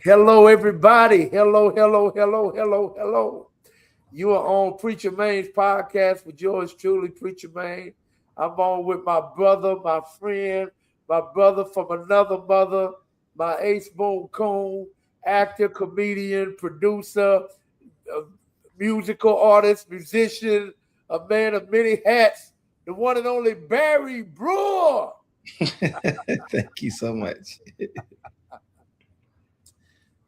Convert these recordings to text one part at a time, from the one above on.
Hello, everybody. Hello, hello, hello, hello, hello. You are on Preacher Main's podcast with yours truly, Preacher Main. I'm on with my brother, my friend, my brother from another mother, my ace boon coon, actor, comedian, producer, uh, musical artist, musician, a man of many hats, the one and only Barry Brewer. Thank you so much.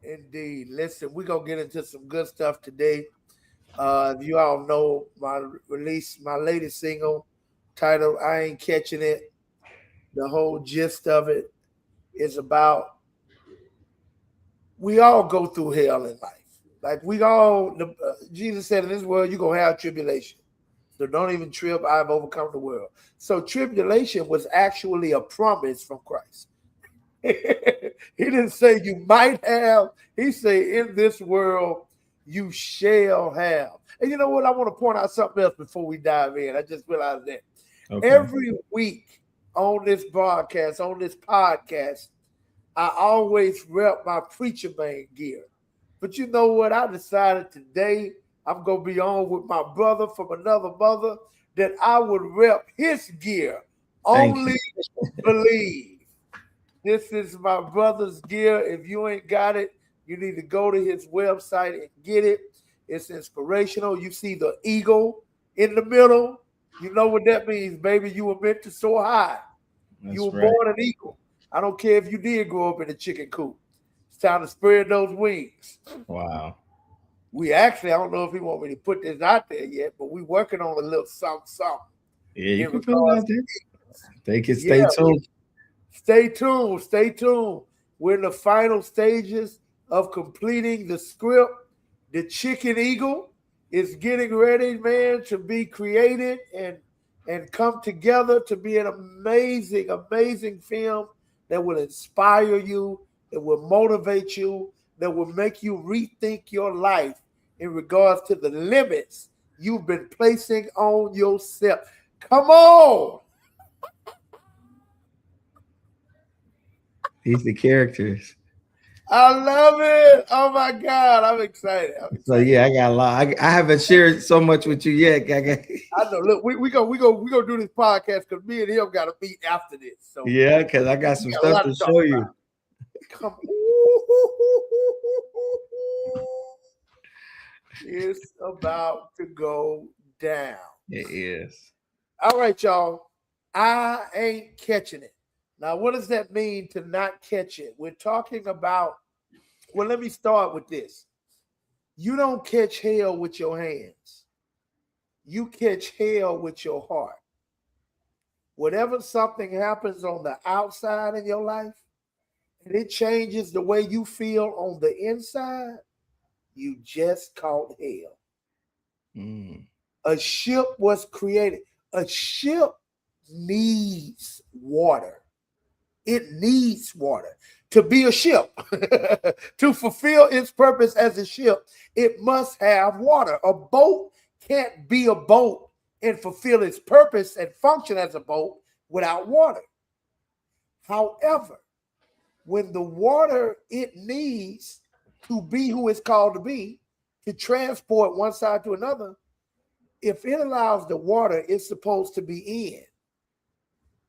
Indeed. Listen, we're going to get into some good stuff today. You all know my latest single titled I Ain't Catching It. The whole gist of it is about we all go through hell in life. Like Jesus said in this world, you're going to have tribulation. So don't even trip. I've overcome the world. So tribulation was actually a promise from Christ. He didn't say you might have. He said in this world you shall have. And you know what? I want to point out something else before we dive in. I just realized that Okay. every week on this broadcast, on this podcast, I always rep my preacher man gear. But you know what? I decided today I'm going to be on with my brother from another mother that I would rep his gear. Thank you. Only believe. This is my brother's gear. If you ain't got it, you need to go to his website and get it. It's inspirational. You see the eagle in the middle. You know what that means, baby. You were meant to soar high. You That's were right. born an eagle. I don't care if you did grow up in a chicken coop. It's time to spread those wings. Wow. I don't know if he want me to put this out there yet, but we working on a little something Yeah, you in can put it regards out to there. eagles. They can stay Yeah, tuned. stay tuned. Stay tuned. We're in the final stages of completing the script. The Chicken Eagle is getting ready, man, to be created and come together to be an amazing, amazing film that will inspire you, that will motivate you, that will make you rethink your life in regards to the limits you've been placing on yourself. Come on. These the characters. I love it. Oh my God. I'm excited. I'm So excited. yeah, I got a lot. I haven't shared so much with you yet. I know. Look, we gonna do this podcast because me and him gotta meet after this. So Yeah, because I got we some got a stuff lot to to talk show about. you. Come it's about to go down. It is. All right, y'all. I ain't catching it. Now, what does that mean to not catch it? We're talking about, well, let me start with this. You don't catch hell with your hands. You catch hell with your heart. Whatever something happens on the outside in your life, and it changes the way you feel on the inside, you just caught hell. Mm. A ship was created. A ship needs water. It needs water to be a ship. To fulfill its purpose as a ship, it must have water. A boat can't be a boat and fulfill its purpose and function as a boat without water. However, when the water it needs to be who it's called to be, to transport one side to another, if it allows the water it's supposed to be in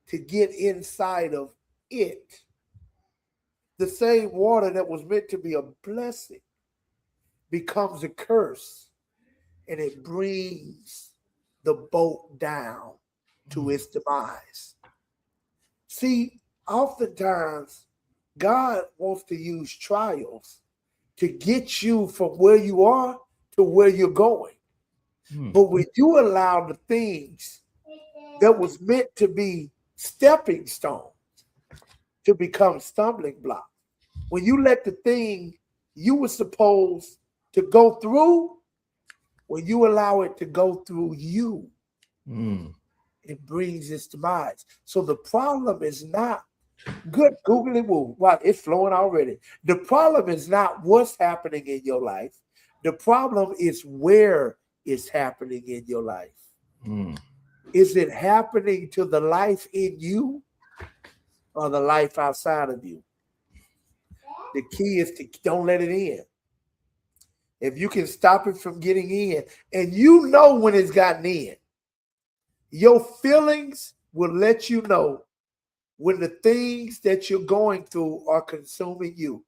to get inside of it, the same water that was meant to be a blessing becomes a curse and it brings the boat down to Mm. its demise. See, oftentimes God wants to use trials to get you from where you are to where you're going. Mm. But when you allow the things that was meant to be stepping stones to become stumbling blocks, when you let the thing you were supposed to go through, when you allow it to go through you, Mm. it brings its demise. So the problem is not good. Google it. Wow, it's flowing already. The problem is not what's happening in your life. The problem is where it's happening in your life. Mm. Is it happening to the life in you or the life outside of you? The key is to don't let it in. If you can stop it from getting in, and you know when it's gotten in, your feelings will let you know when the things that you're going through are consuming you.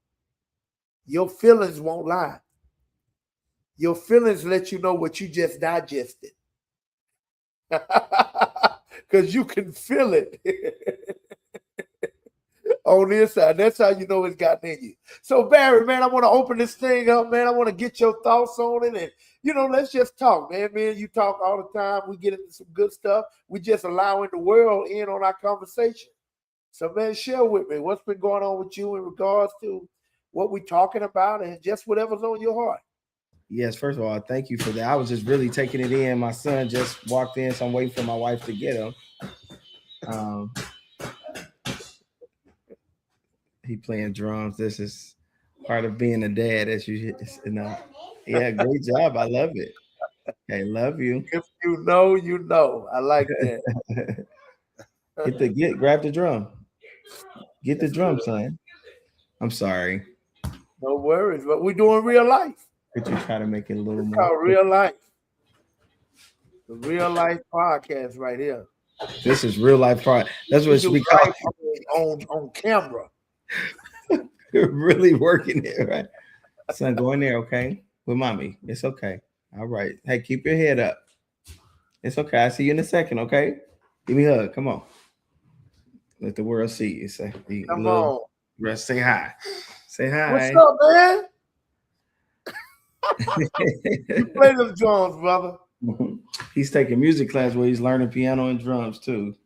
Your feelings won't lie. Your feelings let you know what you just digested. Because you can feel it on the inside. That's how you know it's gotten in you. So, Barry, man, I want to open this thing up, man. I want to get your thoughts on it. And, let's just talk, man. Man, you talk all the time. We get into some good stuff. We just allowing the world in on our conversation. So, man, share with me what's been going on with you in regards to what we're talking about and just whatever's on your heart. Yes, first of all, thank you for that. I was just really taking it in. My son just walked in, so I'm waiting for my wife to get him. He playing drums. This is part of being a dad, as you know. Yeah, great job. I love it. Hey, love you. If you know, you know. I like that. Grab the drum. Get the drum, son. I'm sorry. No worries, but we're doing real life. Could you try to make it a little It's more? called real life. The real life podcast right here. This is real life part. That's what we call on camera. We're really working it, right? Son, go in there, okay? With mommy. It's okay. All right. Hey, keep your head up. It's okay. I'll see you in a second, okay? Give me a hug. Come on. Let the world see you. Say, come on. Rest, say hi. Say hi. What's up, man? You play them drums, brother. He's taking music class where he's learning piano and drums too.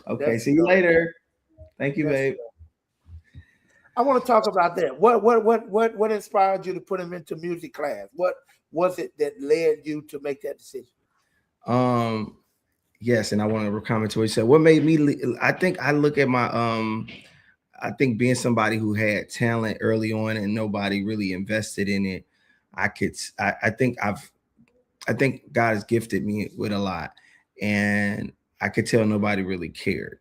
Okay, see you later. Thank you, babe. I want to talk about that. What inspired you to put him into music class? What was it that led you to make that decision? Yes, and I want to comment to what he said. What made me? I think I look at my I think being somebody who had talent early on and nobody really invested in it. I think God has gifted me with a lot, and I could tell nobody really cared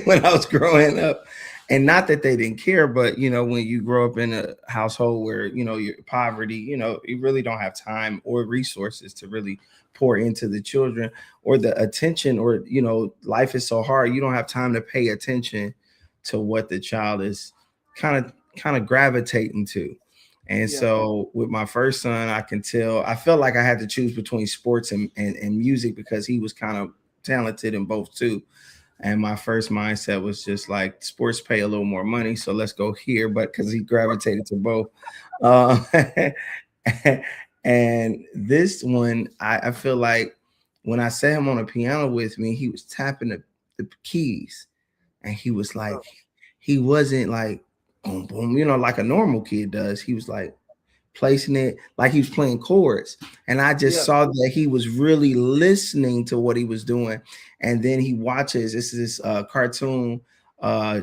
when I was growing up. And not that they didn't care, but when you grow up in a household where you're poverty, you really don't have time or resources to really pour into the children or the attention, or life is so hard, you don't have time to pay attention to what the child is kind of gravitating to. And so with my first son, I felt like I had to choose between sports and music because he was kind of talented in both too. And my first mindset was just like, sports pay a little more money, so let's go here. But because he gravitated to both. And this one, I feel like when I set him on a piano with me, he was tapping the keys. And he was like, he wasn't like, boom, boom, like a normal kid does. He was like placing it like he was playing chords. And I just saw that he was really listening to what he was doing. And then he watches, this is this cartoon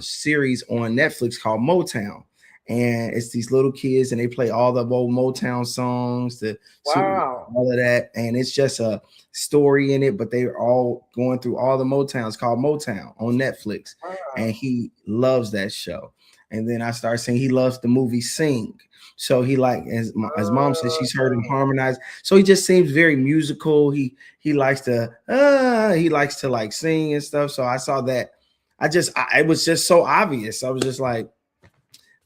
series on Netflix called Motown. And it's these little kids and they play all the old Motown songs, all of that. And it's just a story in it, but they're all going through all the Motown. It's called Motown on Netflix. Wow. And he loves that show. And then I started saying he loves the movie Sing. So he as mom said, she's heard him harmonize. So he just seems very musical. He likes to like sing and stuff. So I saw that. It was just so obvious. I was just like,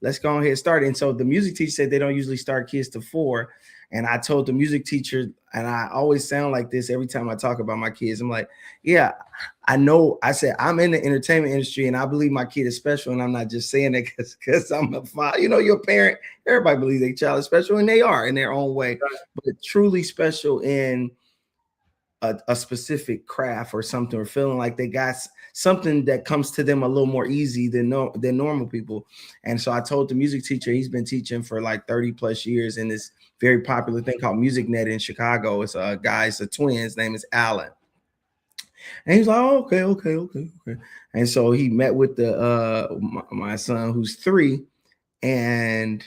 let's go ahead and start. And so the music teacher said they don't usually start kids to 4. And I told the music teacher, and I always sound like this every time I talk about my kids. I'm like, yeah, I know. I said, I'm in the entertainment industry and I believe my kid is special. And I'm not just saying that because I'm a father. You're a parent. Everybody believes their child is special, and they are in their own way, but truly special in a specific craft or something, or feeling like they got something that comes to them a little more easy than normal people. And so I told the music teacher, he's been teaching for like 30 plus years in this very popular thing called MusicNet in Chicago. It's a guy, it's a twin, his name is Alan. And he's like, oh, okay. And so he met with my son who's 3. And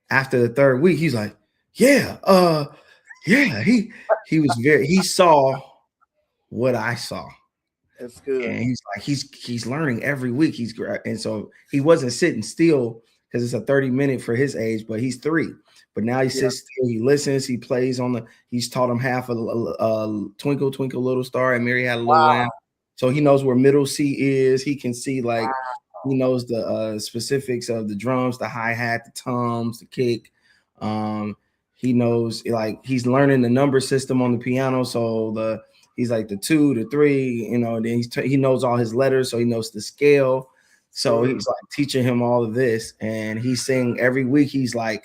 after the 3rd week, he's like, he saw what I saw. That's good. And he's like, he's learning every week. And so he wasn't sitting still because it's a 30-minute for his age, but he's 3. But now he Yeah. sits still, he listens, he plays on he's taught him half of Twinkle, Twinkle, Little Star, and Mary Had a Little Wow. Lamb. So he knows where middle C is. He can see, like, Wow. he knows the specifics of the drums, the hi-hat, the toms, the kick. He knows, like, he's learning the number system on the piano. So he's like the 2, the 3, then he knows all his letters, so he knows the scale. So he's like teaching him all of this, and he's saying every week he's like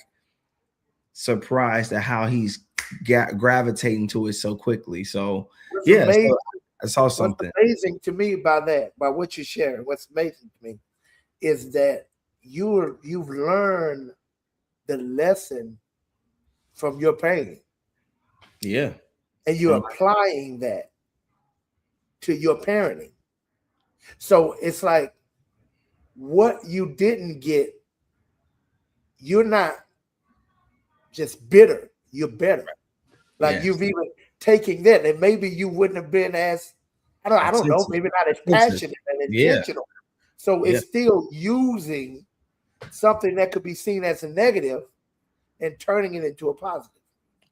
surprised at how he's gravitating to it so quickly. So yeah, so I saw something. What's amazing to me by what you're sharing, what's amazing to me is that you've learned the lesson from your pain. Yeah. And you're applying that to your parenting. So it's like what you didn't get, you're not just bitter, you're better. Like you've even taken that, and maybe you wouldn't have been as, I don't know, maybe not as passionate and intentional. So it's still using something that could be seen as a negative and turning it into a positive.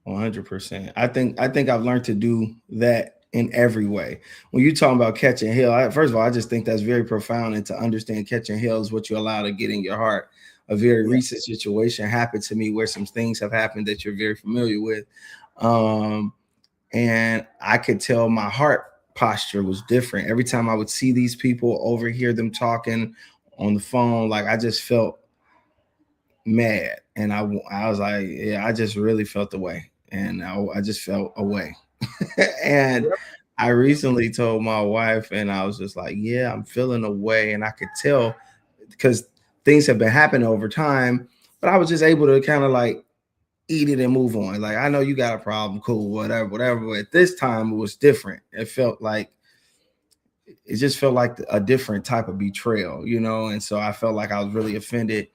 100%. I think I've learned to do that in every way. When you're talking about catching hell, first of all, I just think that's very profound, and to understand catching hell is what you allow to get in your heart. A very recent situation happened to me where some things have happened that you're very familiar with. And I could tell my heart posture was different. Every time I would see these people, overhear them talking on the phone, like I just felt mad. And I was like, I just really felt the way. And I just felt away. And I recently told my wife, and I was just like, I'm feeling away. And I could tell because things have been happening over time, but I was just able to kind of like eat it and move on. Like, I know you got a problem, cool, whatever. But at this time, it was different. It just felt like a different type of betrayal, And so I felt like I was really offended,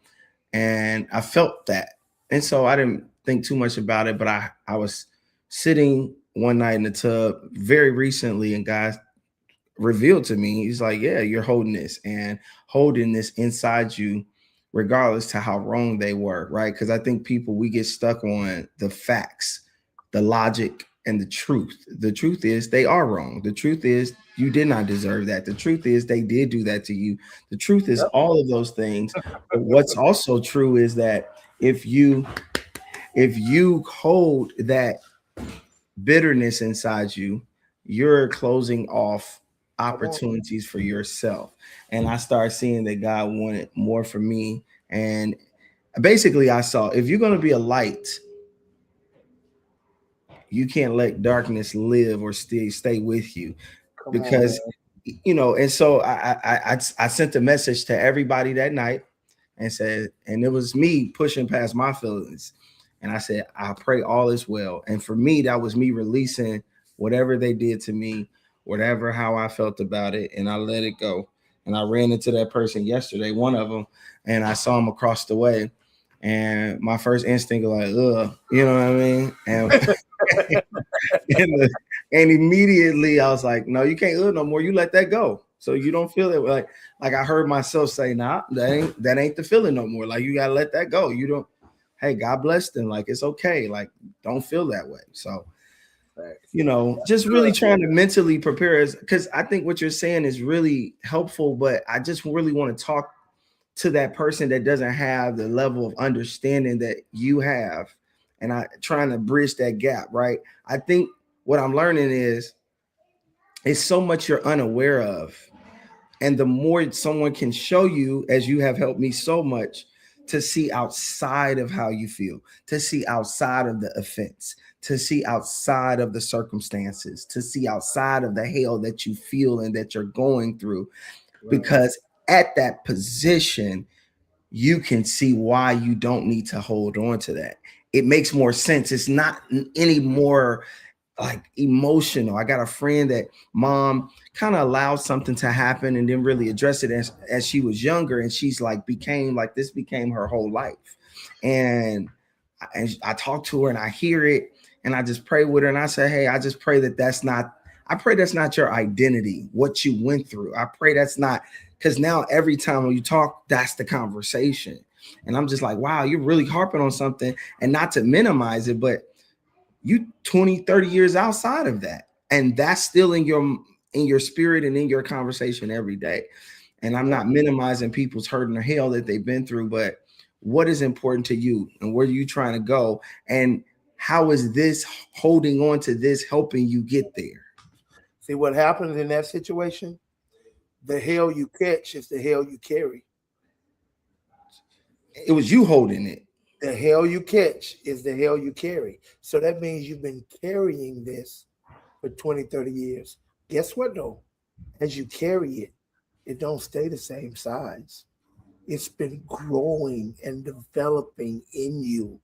and I felt that. And so I didn't think too much about it, but I was sitting one night in the tub very recently, and God revealed to me, he's like, you're holding this inside you, regardless to how wrong they were, right? Because I think we get stuck on the facts, the logic, and the truth. The truth is they are wrong. The truth is you did not deserve that. The truth is they did do that to you. The truth is all of those things. But what's also true is that if you hold that bitterness inside you, you're closing off opportunities for yourself. And I started seeing that God wanted more for me. And basically I saw, if you're going to be a light, you can't let darkness live or stay with you. Because and so I sent a message to everybody that night and said, and it was me pushing past my feelings. And I said, I pray all is well. And for me, that was me releasing whatever they did to me, how I felt about it. And I let it go. And I ran into that person yesterday, one of them, and I saw him across the way. And my first instinct was like, you know what I mean? And immediately I was like, no, you can't no more. You let that go. So you don't feel it. Like I heard myself say, nah, that ain't the feeling no more. Like, you got to let that go. You don't. Hey, God bless them. Like, it's okay. Like, don't feel that way. So, just really trying to mentally prepare us, because I think what you're saying is really helpful, but I just really want to talk to that person that doesn't have the level of understanding that you have. And I trying to bridge that gap, right? I think what I'm learning is it's so much you're unaware of. And the more someone can show you, as you have helped me so much, to see outside of how you feel, to see outside of the offense, to see outside of the circumstances, to see outside of the hell that you feel and that you're going through. Right. Because at that position, you can see why you don't need to hold on to that. It makes more sense. It's not any more like emotional. I got a friend that mom kind of allowed something to happen and didn't really address it as she was younger. And she's like, became her whole life. And I talk to her and I hear it and I just pray with her. And I say, hey, I just pray that's not your identity, what you went through. I pray that's not, because now every time when you talk, that's the conversation. And I'm just like, wow, you're really harping on something, and not to minimize it, but you 20, 30 years outside of that. And that's still in your spirit and in your conversation every day. And I'm not minimizing people's hurt and hell that they've been through, but what is important to you and where are you trying to go? And how is this holding on to this helping you get there? See what happens in that situation? The hell you catch is the hell you carry. It was you holding it. The hell you catch is the hell you carry. So that means you've been carrying this for 20, 30 years. Guess what though? As you carry it, it don't stay the same size. It's been growing and developing in you.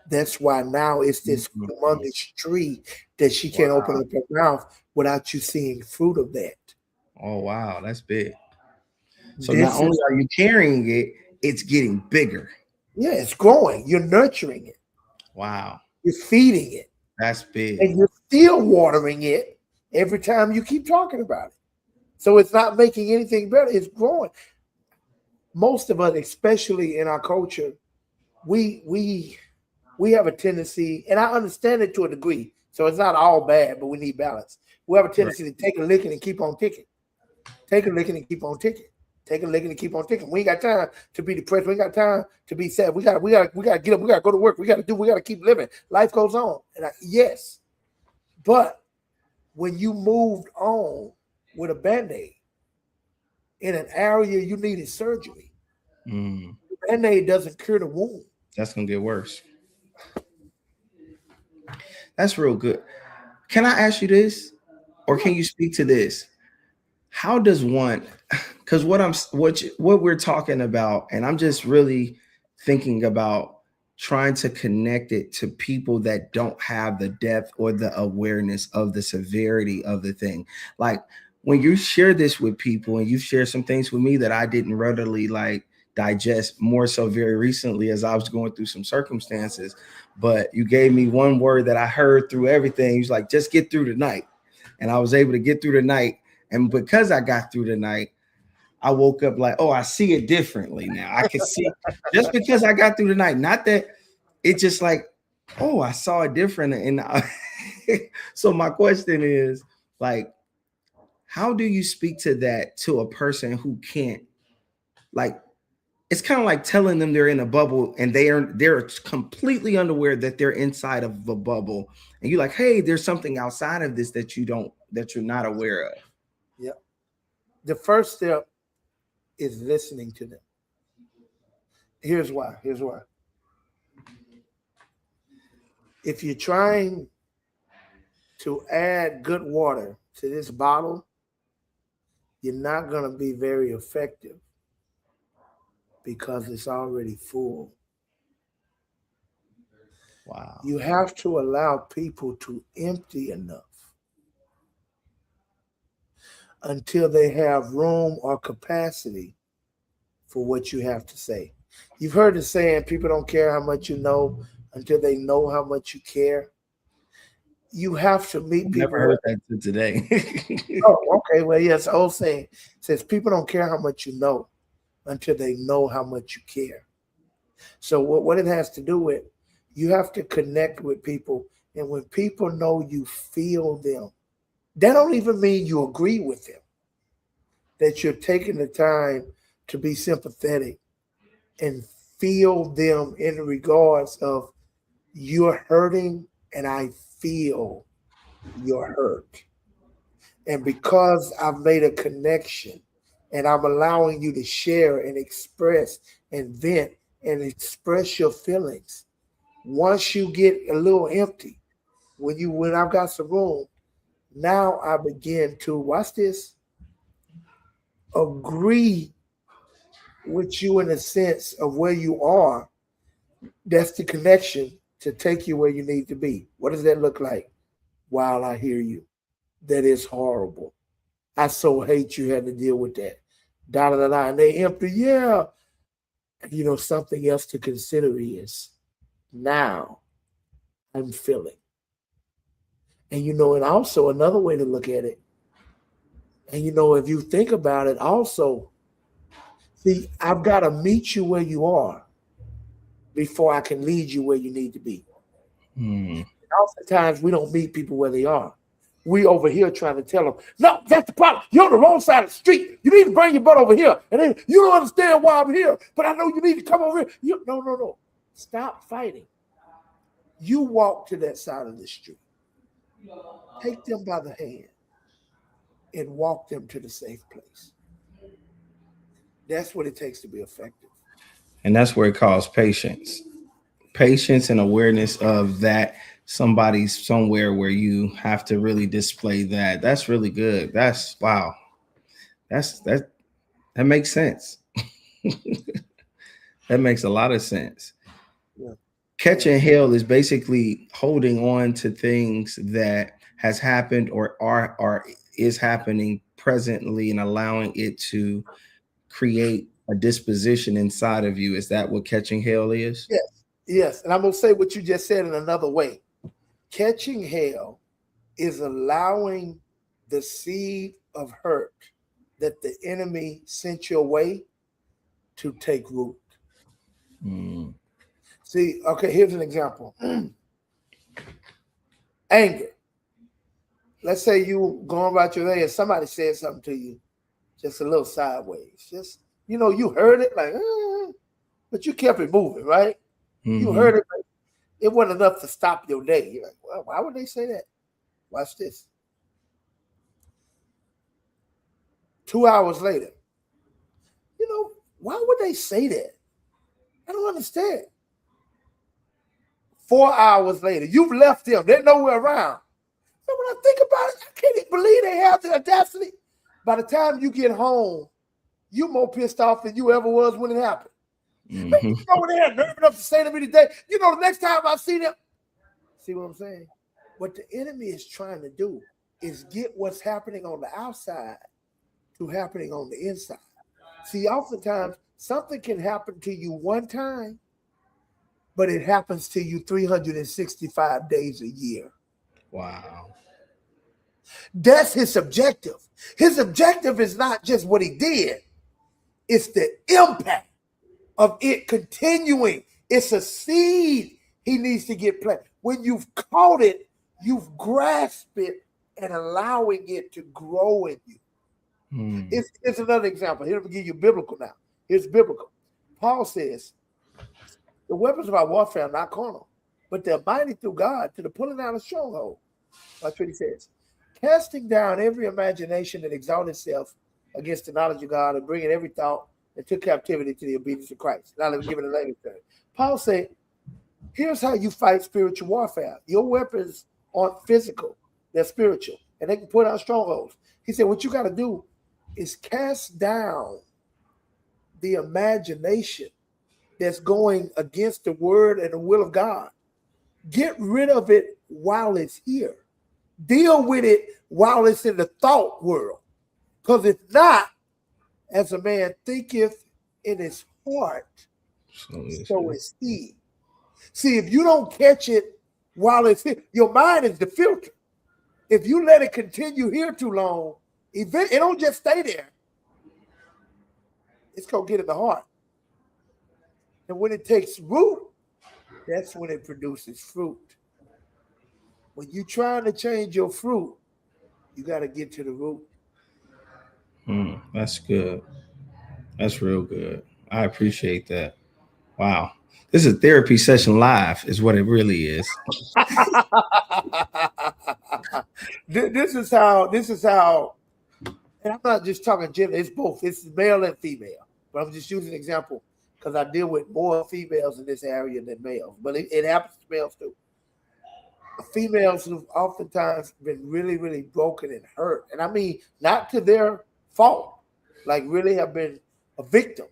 That's why now it's this humongous tree that she can't open up her mouth without you seeing fruit of that. Oh, wow. That's big. So not only are you carrying it, it's getting bigger. Yeah, it's growing. You're nurturing it. Wow. You're feeding it. That's big. And you're still watering it every time you keep talking about it. So it's not making anything better. It's growing. Most of us, especially in our culture, we have a tendency, and I understand it to a degree. So it's not all bad, but we need balance. We have a tendency to take a licking and keep on ticking. Take a licking and keep on ticking. Take a licking and keep on ticking. We ain't got time to be depressed. We ain't got time to be sad. We gotta get up. We gotta go to work. We gotta keep living. Life goes on. And yes, but when you moved on with a Band-Aid in an area you needed surgery, Band-Aid doesn't cure the wound. That's gonna get worse. That's real good. Can I ask you this, or can you speak to this? How does one? Because what we're talking about, and I'm just really thinking about trying to connect it to people that don't have the depth or the awareness of the severity of the thing. Like when you share this with people, and you've shared some things with me that I didn't readily like digest, more so very recently as I was going through some circumstances. But you gave me one word that I heard through everything. He's like, just get through the night. And I was able to get through the night. And because I got through the night, I woke up like, oh, I see it differently now. I can see just because I got through the night, not that it just like, oh, I saw it different. And so my question is like, how do you speak to that to a person who can't, like, it's kind of like telling them they're in a bubble and they're completely unaware that they're inside of a bubble. And you're like, hey, there's something outside of this that you're not aware of. Yeah. The first step is listening to them. Here's why. If you're trying to add good water to this bottle, you're not going to be very effective because it's already full. Wow. You have to allow people to empty enough until they have room or capacity for what you have to say. You've heard the saying, people don't care how much you know until they know how much you care. You have to meet people. Never heard that today. Oh, okay. Well, yes, the old saying says people don't care how much you know until they know how much you care. So what it has to do with, you have to connect with people. And when people know you feel them, that don't even mean you agree with them, that you're taking the time to be sympathetic and feel them in regards of you're hurting and I feel your hurt. And because I've made a connection and I'm allowing you to share and express and vent and express your feelings, once you get a little empty, when I've got some room, now I begin to, watch this, agree with you in a sense of where you are. That's the connection to take you where you need to be. What does that look like? While I hear you, that is horrible. I so hate you had to deal with that. Da da da da. And they empty, yeah. You know, something else to consider is now I'm feeling. And you know, and also another way to look at it, and you know, if you think about it, also, see, I've got to meet you where you are. before I can lead you where you need to be. Mm. Oftentimes, we don't meet people where they are. We over here trying to tell them, no, that's the problem. You're on the wrong side of the street. You need to bring your butt over here. And then you don't understand why I'm here, but I know you need to come over here. No. Stop fighting. You walk to that side of the street. Take them by the hand and walk them to the safe place. That's what it takes to be effective. And that's where it calls patience. Patience and awareness of that somebody's somewhere where you have to really display that. That's really good. That's wow. That makes sense. That makes a lot of sense. Yeah. Catching hell is basically holding on to things that has happened or are is happening presently and allowing it to create a disposition inside of you. Is that what catching hell is? Yes. And I'm going to say what you just said in another way. Catching hell is allowing the seed of hurt that the enemy sent your way to take root. Mm. See, okay, here's an example. Anger. Let's say you going about your day and somebody said something to you, just a little sideways. Just, you heard it like, but you kept it moving, right? Mm-hmm. You heard it, but it wasn't enough to stop your day. You're like, well, why would they say that? Watch this. 2 hours later, why would they say that? I don't understand. 4 hours later, you've left them. They're nowhere around. So when I think about it, I can't even believe they have the audacity. By the time you get home, you're more pissed off than you ever was when it happened. Mm-hmm. Man, you know they had nerve enough to say to me today, the next time I see them. See what I'm saying? What the enemy is trying to do is get what's happening on the outside to happening on the inside. See, oftentimes something can happen to you one time, but it happens to you 365 days a year. Wow. That's his objective. His objective is not just what he did, it's the impact of it continuing. It's a seed he needs to get planted. When you've caught it, you've grasped it and allowing it to grow in you. It's another example. Here, let me give you biblical now. Here's biblical. Paul says, the weapons of our warfare are not carnal, but they're mighty through God to the pulling down of stronghold. That's what he says. Casting down every imagination that exalts itself against the knowledge of God and bringing every thought into captivity to the obedience of Christ. Now let me give it a later term. Paul said, here's how you fight spiritual warfare. Your weapons aren't physical, they're spiritual, and they can put out strongholds. He said, what you got to do is cast down the imagination that's going against the word and the will of God. Get rid of it while it's here. Deal with it while it's in the thought world. Because if not, as a man thinketh in his heart, so is he. See, if you don't catch it while it's here, your mind is the filter. If you let it continue here too long, it don't just stay there. It's going to get in the heart. And when it takes root, that's when it produces fruit. When you're trying to change your fruit, you got to get to the root. That's good. That's real good. I appreciate that. Wow. This is a therapy session live, is what it really is. This is how, and I'm not just talking gender, it's both. It's male and female. But I'm just using an example because I deal with more females in this area than males. But it happens to males too. Females who've oftentimes been really, really broken and hurt. And I mean, not to their fault, like really have been a victim.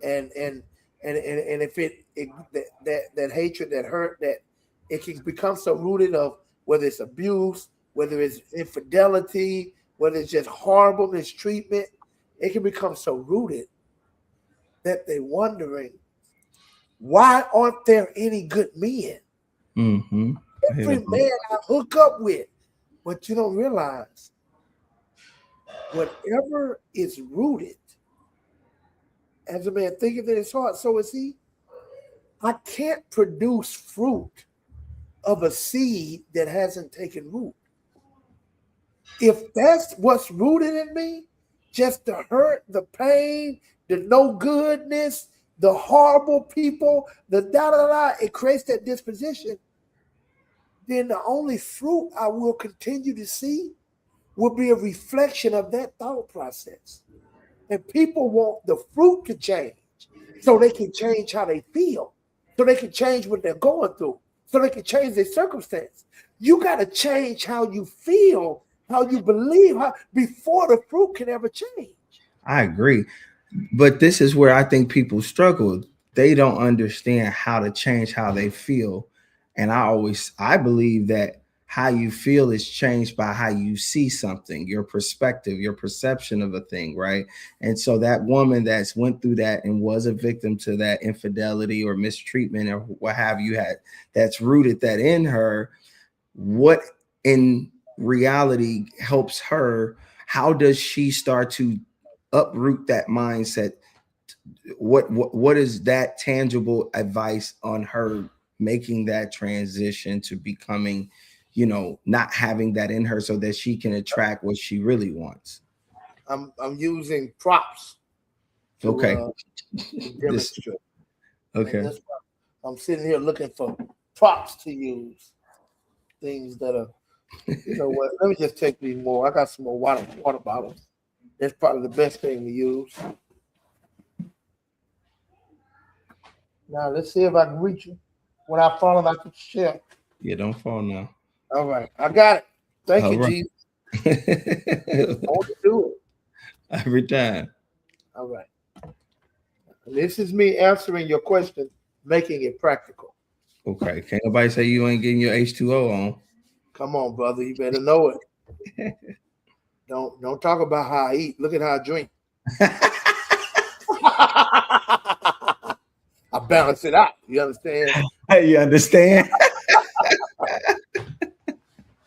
And if that hatred, that hurt, that it can become so rooted of whether it's abuse, whether it's infidelity, whether it's just horrible mistreatment, it can become so rooted that they're wondering, why aren't there any good men? Mm-hmm. Every man I hook up with, but you don't realize whatever is rooted, as a man thinketh in his heart, so is he. I can't produce fruit of a seed that hasn't taken root. If that's what's rooted in me, just the hurt, the pain, the no goodness, the horrible people, the da da da, it creates that disposition. Then the only fruit I will continue to see will be a reflection of that thought process. And people want the fruit to change so they can change how they feel, so they can change what they're going through, so they can change their circumstance. You got to change how you feel, how you believe, before the fruit can ever change. I agree. But this is where I think people struggle. They don't understand how to change how they feel. And I believe that how you feel is changed by how you see something, your perspective, your perception of a thing, right? And so that woman that's went through that and was a victim to that infidelity or mistreatment or what have you had, that's rooted that in her, what in reality helps her? How does she start to uproot that mindset? What is that tangible advice on her making that transition to becoming, not having that in her so that she can attract what she really wants? I'm using props to, Okay. to This demonstrate. And okay. that's why I'm sitting here looking for props to use, things that are, you know what? Let me just take these more. I got some more water bottles. That's probably the best thing to use. Now let's see if I can reach you without falling out the chair. Yeah, don't fall now. All right, I got it. Thank All you, right. Jesus. I want to do it. Every time. All right. This is me answering your question, making it practical. Okay. Can't nobody say you ain't getting your H2O on. Come on, brother. You better know it. Don't talk about how I eat. Look at how I drink. I balance it out. You understand? You understand?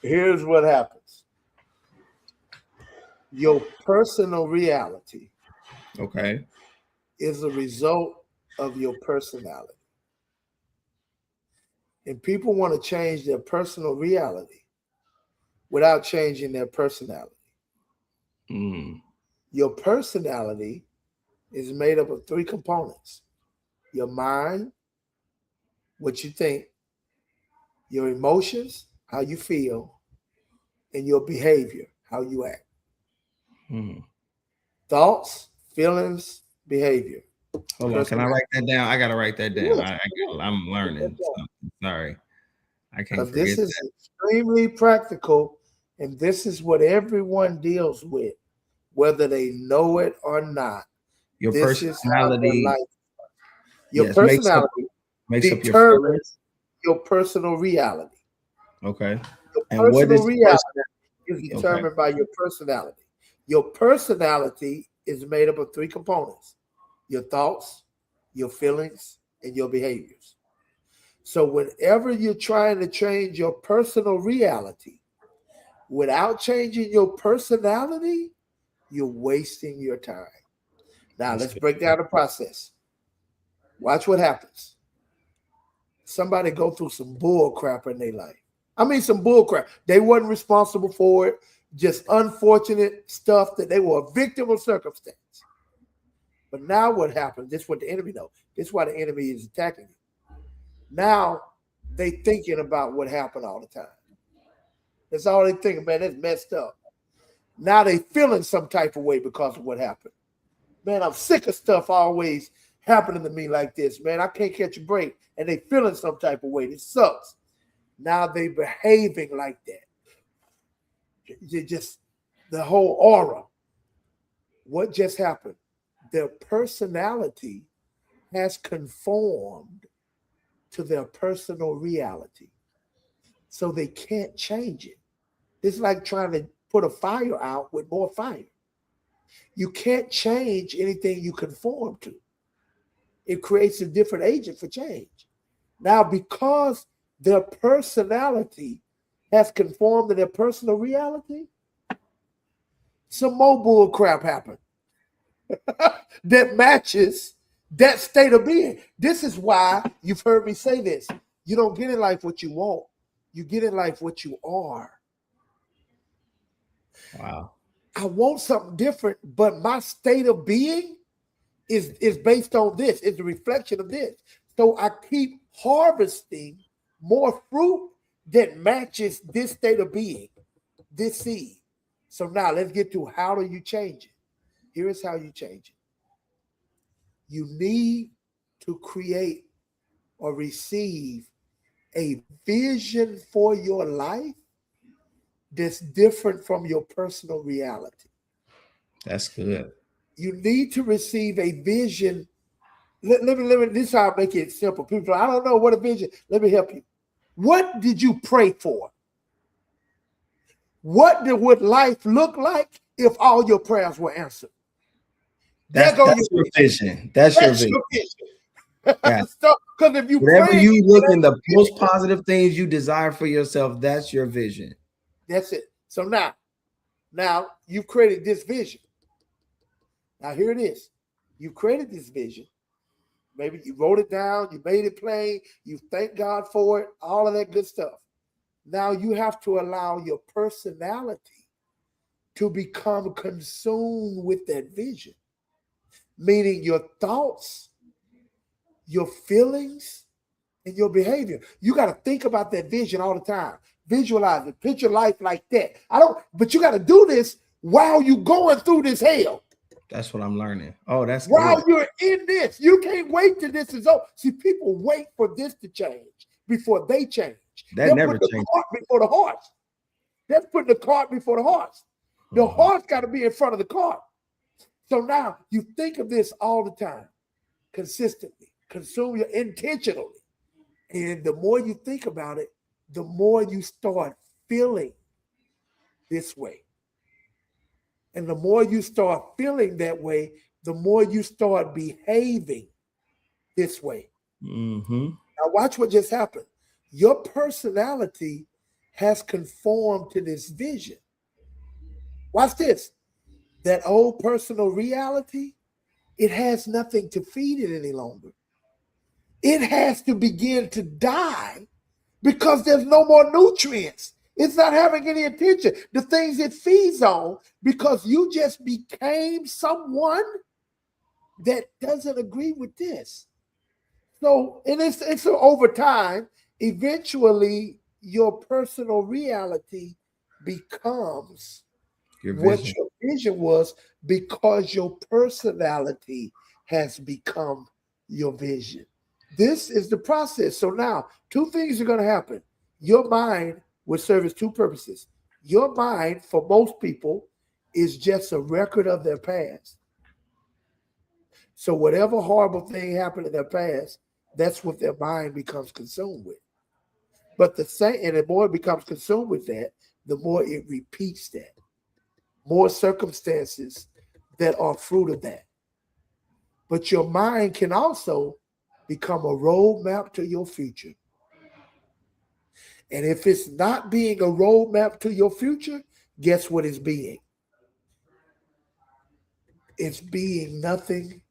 Here's what happens. Your personal reality Okay. is a result of your personality. And people want to change their personal reality without changing their personality. Mm. Your personality is made up of three components: your mind, what you think, your emotions, how you feel, and your behavior, how you act. Mm. Thoughts, feelings, behavior. Hold on. Can I write that down? I gotta write that down. I'm learning something. Sorry. I can't Because this forget is that. extremely practical, and this is what everyone deals with, whether they know it or not. Your This is how their personality, life. Your yes, personality makes up your feelings. determines your personal reality. Okay. Your And what personal is reality is okay. determined by your personality. Your personality is made up of three components: your thoughts, your feelings, and your behaviors. So, whenever you're trying to change your personal reality without changing your personality, you're wasting your time. Now, That's let's good. break down the process. Watch what happens. Somebody go through some bull crap in their life. I mean, some bull crap. They wasn't responsible for it. Just unfortunate stuff that they were a victim of circumstance. But now what happens? This is what the enemy knows. This is why the enemy is attacking you. Now they thinking about what happened all the time. That's all they thinking, man. That's messed up. Now they feeling some type of way because of what happened. Man, I'm sick of stuff always happening to me like this. Man, I can't catch a break. And they feeling some type of way. This sucks. Now they behaving like that. They just the whole aura. What just happened? Their personality has conformed to their personal reality. So they can't change it. It's like trying to put a fire out with more fire. You can't change anything you conform to. It creates a different agent for change. Now, because their personality has conformed to their personal reality, some more bull crap happened that matches That state of being. This is why you've heard me say this. You don't get in life what you want. You get in life what you are. Wow. I want something different, but my state of being is based on this. It's a reflection of this. So I keep harvesting more fruit that matches this state of being, this seed. So now let's get to how do you change it? Here is how you change it. You need to create or receive a vision for your life that's different from your personal reality. That's good. You need to receive a vision. Let me, this is how I make it simple. People, I don't know what a vision. Let me help you. What did you pray for? Would life look like if all your prayers were answered? That's your vision. That's your vision. Yeah. Because if you whatever pray, you look in the most positive things you desire for yourself, that's your vision. That's it. So now you've created this vision. Now here it is. You created this vision. Maybe you wrote it down, you made it plain, you thank God for it, all of that good stuff. Now you have to allow your personality to become consumed with that vision, meaning your thoughts, your feelings, and your behavior. You got to think about that vision all the time. Visualize it, picture life like that. But you got to do this while you're going through this hell. That's what I'm learning. Oh, that's while good. You're in this. You can't wait till this is over. See, people wait for this to change before they change. That never changes. The cart before the horse. That's putting the cart before the horse. The horse got to be in front of the cart. So now you think of this all the time, consistently, consume your intentionally. And the more you think about it, the more you start feeling this way. And the more you start feeling that way, the more you start behaving this way. Mm-hmm. Now watch what just happened. Your personality has conformed to this vision. Watch this. That old personal reality, it has nothing to feed it any longer. It has to begin to die because there's no more nutrients. It's not having any attention. The things it feeds on, because you just became someone that doesn't agree with this. So, and it's over time, eventually your personal reality becomes what your vision was, because your personality has become your vision. This is the process. So now two things are going to happen. Your mind will serve as two purposes. Your mind, for most people, is just a record of their past. So whatever horrible thing happened in their past, that's what their mind becomes consumed with. But the more it becomes consumed with that, the more it repeats that. More circumstances that are fruit of that. But your mind can also become a roadmap to your future. And if it's not being a roadmap to your future, guess what it's being? It's being nothing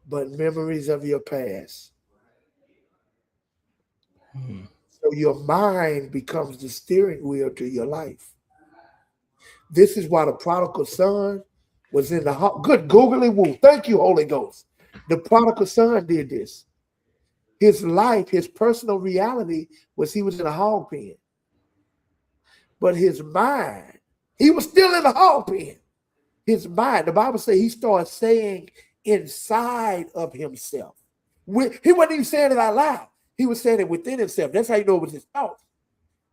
but memories of your past. So your mind becomes the steering wheel to your life. This is why the prodigal son was in the hog. Good googly woo. Thank you, Holy Ghost. The prodigal son did this. His life, his personal reality was he was in a hog pen. But his mind, he was still in the hog pen. His mind, the Bible says he started saying inside of himself. He wasn't even saying it out loud. He was saying it within himself. That's how you know it was his thoughts.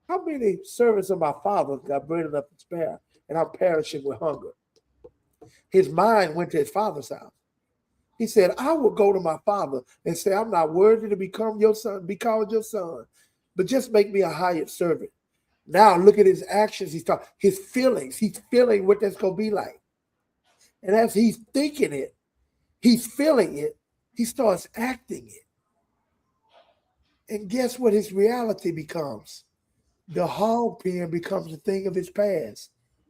How many servants of my father got bread enough to spare, and I'm perishing with hunger? His mind went to his father's house. He said, I will go to my father and say, I'm not worthy to become your son, be called your son, but just make me a hired servant. Now look at his actions. He's talking, his feelings. He's feeling what that's going to be like. And as he's thinking it, he's feeling it, he starts acting it. And guess what his reality becomes? The hog pen becomes a thing of his past.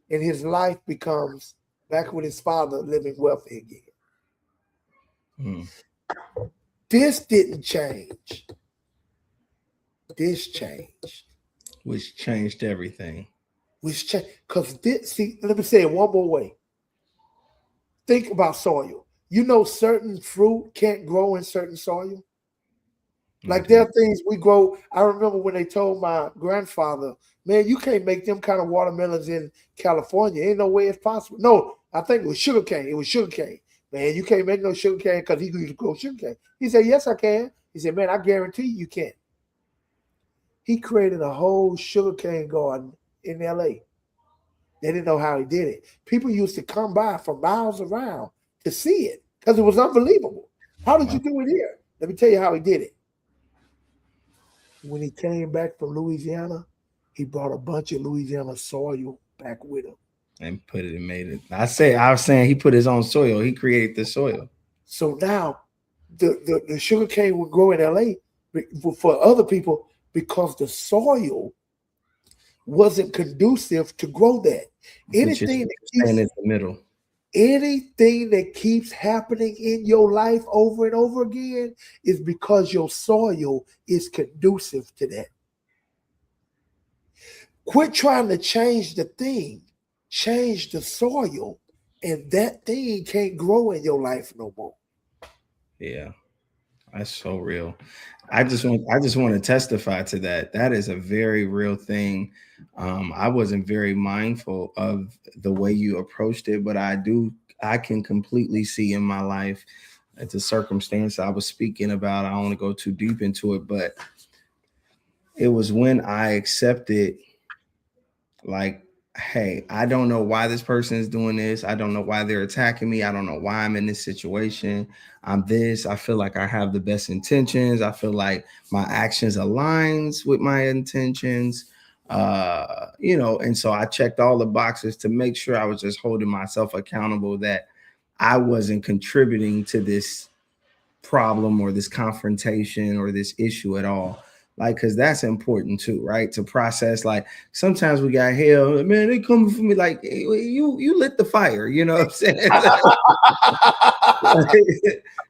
And his life becomes back with his father living wealthy again. Mm. This didn't change. This changed. Which changed everything. Which changed. Because this, see, let me say it one more way. Think about soil. You know, certain fruit can't grow in certain soil. Like there are things we grow. I remember when they told my grandfather, man, you can't make them kind of watermelons in California. Ain't no way it's possible. No, I think it was sugar cane. It was sugar cane. Man, you can't make no sugar cane because he used to grow sugar cane. He said, yes, I can. He said, man, I guarantee you can't. He created a whole sugar cane garden in LA. They didn't know how he did it. People used to come by from miles around to see it because it was unbelievable. How did you do it here? Let me tell you how he did it. When he came back from Louisiana, he brought a bunch of Louisiana soil back with him. And put it and made it. I was saying he put his own soil. He created the soil. So now the sugar cane would grow in LA for other people because the soil wasn't conducive to grow that. Anything in the middle. Anything that keeps happening in your life over and over again is because your soil is conducive to that. Quit trying to change the thing, change the soil, and that thing can't grow in your life no more. Yeah, that's so real. I just want to testify to that. That is a very real thing. I wasn't very mindful of the way you approached it, but I can completely see in my life the circumstance I was speaking about. I don't want to go too deep into it, but it was when I accepted, like, hey, I don't know why this person is doing this. I don't know why they're attacking me. I don't know why I'm in this situation. I feel like I have the best intentions. I feel like my actions aligns with my intentions. And so I checked all the boxes to make sure I was just holding myself accountable, that I wasn't contributing to this problem or this confrontation or this issue at all. Like, because that's important too, right? To process. Like, sometimes we got hell, man, they coming for me. Like, hey, you lit the fire, you know what I'm saying?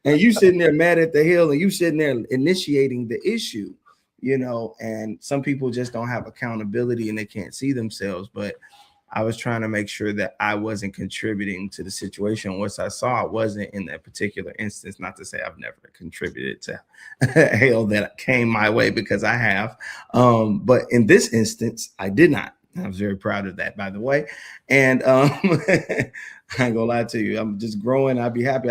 And you sitting there mad at the hill, and you sitting there initiating the issue, and some people just don't have accountability and they can't see themselves. But I was trying to make sure that I wasn't contributing to the situation. Once I saw it wasn't in that particular instance, not to say I've never contributed to hell that came my way, because I have. But in this instance, I did not. I was very proud of that, by the way. And I ain't gonna lie to you. I'm just growing. I'd be happy.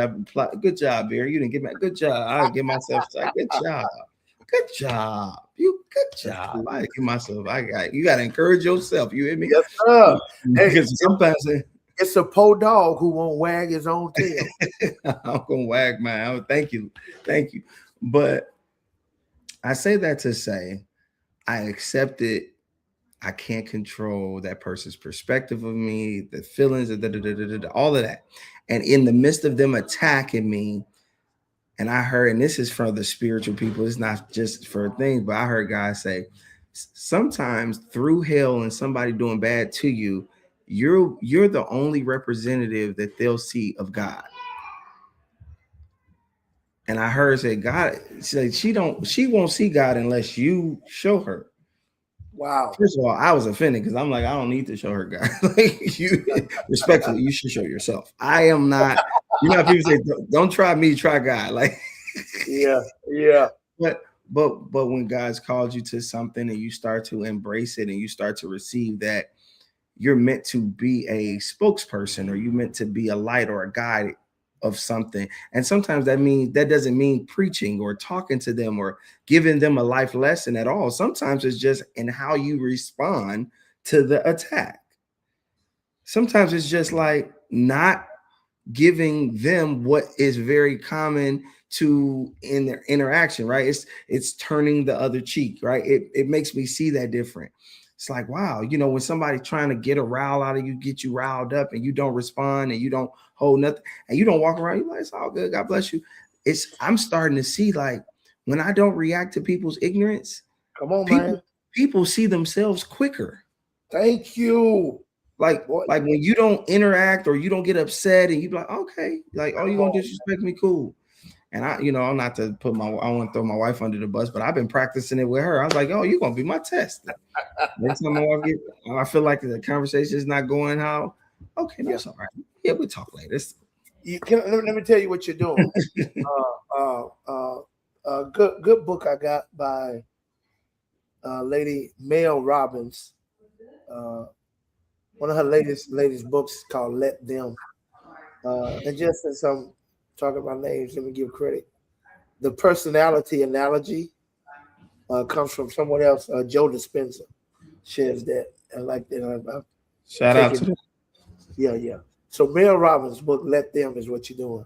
Good job, Barry. You didn't give me a good job. I'll give myself a good job. Good job. Good job. I give myself. You got to encourage yourself. You hear me? Yes, sir. Because sometimes it's a poor dog who won't wag his own tail. I'm gonna wag mine. Thank you. But I say that to say, I accept it. I can't control that person's perspective of me, the feelings, all of that. And in the midst of them attacking me, and I heard, and this is for the spiritual people, it's not just for things, but I heard guys say, sometimes through hell and somebody doing bad to you, you're the only representative that they'll see of God. And I heard say, God, she won't see God unless you show her. Wow. First of all, I was offended because I'm like, I don't need to show her God. Like, you respectfully, you should show yourself. I am not. You know, people say, don't try me, try God. Like, yeah. But when God's called you to something and you start to embrace it and you start to receive that, you're meant to be a spokesperson, or you're meant to be a light or a guide of something. And sometimes that doesn't mean preaching or talking to them or giving them a life lesson at all. Sometimes it's just in how you respond to the attack. Sometimes it's just like not giving them what is very common to in their interaction, right? It's turning the other cheek, right? It makes me see that different. It's like, wow, when somebody's trying to get a rile out of you, get you riled up, and you don't respond and you don't hold nothing, and you don't walk around, you're like, it's all good, God bless you. I'm starting to see, like, when I don't react to people's ignorance, come on, man, people see themselves quicker. Thank you. Like when you don't interact or you don't get upset and you be like, okay, like, oh, you gonna disrespect me, cool. And I'm not to I want to throw my wife under the bus, but I've been practicing it with her. I was like, oh, you're gonna be my test. Next time I feel like the conversation is not going how. Okay, Yeah. that's all right. Yeah, we'll talk later. Let me tell you what you're doing. Good book I got by lady Mel Robbins. Uh, One of her latest books called "Let Them." And just as I'm talking about names, let me give credit. The personality analogy comes from someone else. Joe Dispenza shares that. I like that. I'm Shout out to taking. them. Yeah, yeah. So Mel Robbins' book "Let Them" is what you're doing.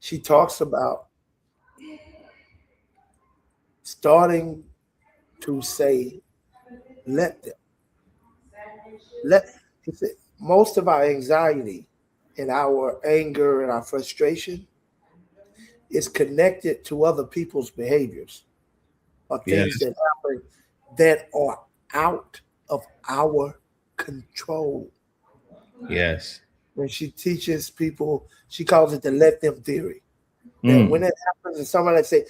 She talks about starting to say, "Let them." Let he said, most of our anxiety and our anger and our frustration is connected to other people's behaviors or things Yes. that happen that are out of our control. Yes. When she teaches people, she calls it the let them theory. That when Mm. it happens and somebody say,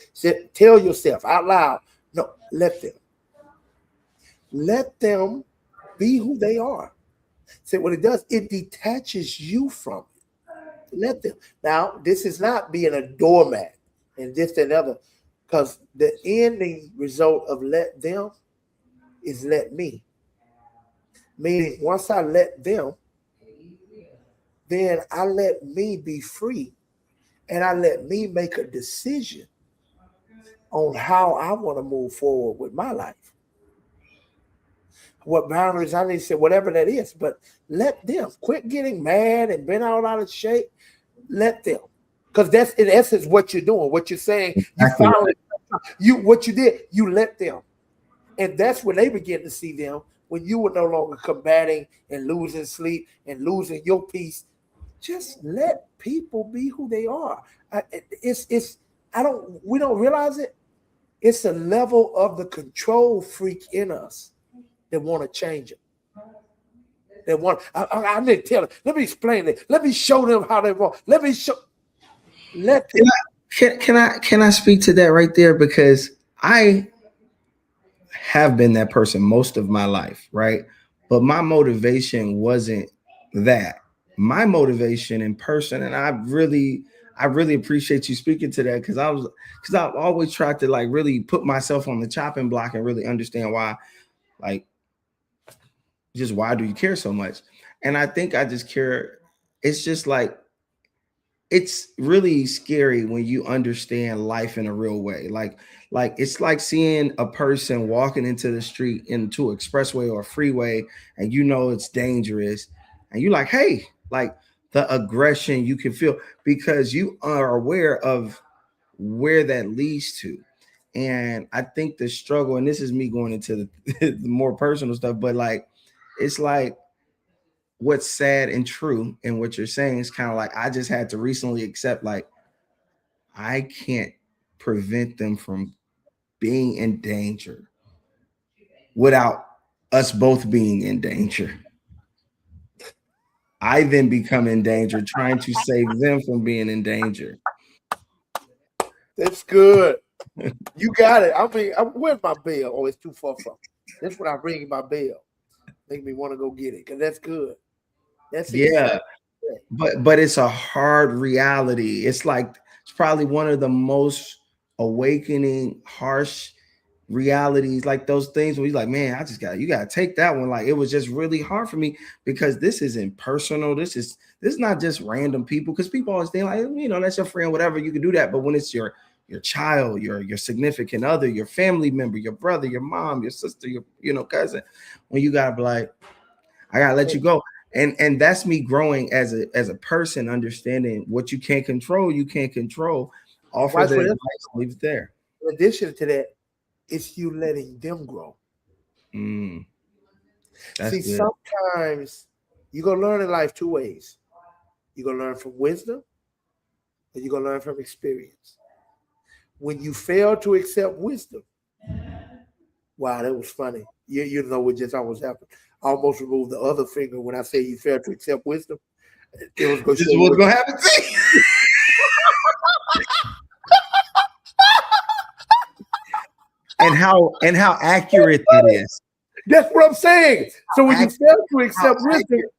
tell yourself out loud, no, let them. Let them be who they are. See what it does, it detaches you from it. Let them. Now, this is not being a doormat and this and other, because the ending result of let them is let me. Meaning, once I let them, then I let me be free and I let me make a decision on how I want to move forward with my life. What boundaries I need to set, whatever that is. But let them quit getting mad and bent all out of shape. Let them. Because that's in essence what you're doing. What you're saying, you Exactly finally right. what you did, you let them. And that's when they begin to see them when you were no longer combating and losing sleep and losing your peace. Just let people be who they are. It's I don't we don't realize it. It's a level of the control freak in us that want to change it. They want. I need to tell them. Let me explain it. Let me show them how they want. Let me show. Let Can them. I speak to that right there, because I have been that person most of my life, right? But my motivation wasn't that. My motivation in person, and I really appreciate you speaking to that, because I've always tried to like really put myself on the chopping block and really understand why, like, just why do you care so much? And I think I just care. It's just like it's really scary when you understand life in a real way. Like it's like seeing a person walking into the street into an expressway or a freeway, and it's dangerous, and you're like, hey, like the aggression you can feel because you are aware of where that leads to. And I think the struggle, and this is me going into the more personal stuff, but like it's like what's sad and true and what you're saying is kind of like I just had to recently accept, like, I can't prevent them from being in danger without us both being in danger. I then become in danger trying to save them from being in danger. That's good. You got it. Where's my bell? Oh, it's too far from. That's when I ring my bell. Make me want to go get it because that's good. That's Yeah, exactly right. but it's a hard reality. It's like it's probably one of the most awakening, harsh realities, like those things where you're like, man, you gotta take that one. Like it was just really hard for me because this isn't personal. This is not just random people, because people always think like, that's your friend, whatever, you can do that. But when it's your child, your significant other, your family member, your brother, your mom, your sister, your cousin, when you gotta be like, I gotta let you go. And that's me growing as a person, understanding what you can't control. Offer Watch the what else. advice, leave it there. In addition to that, it's you letting them grow. Mm, that's See, good. sometimes you're gonna learn in life two ways. You're gonna learn from wisdom, and you're gonna learn from experience. When you fail to accept wisdom, wow, that was funny. You know what just almost happened. I almost removed the other finger when I say you failed to accept wisdom. It was gonna This show is you what's what gonna happen to you. how accurate that is. That's what I'm saying. So when you fail to How accept wisdom, accurate.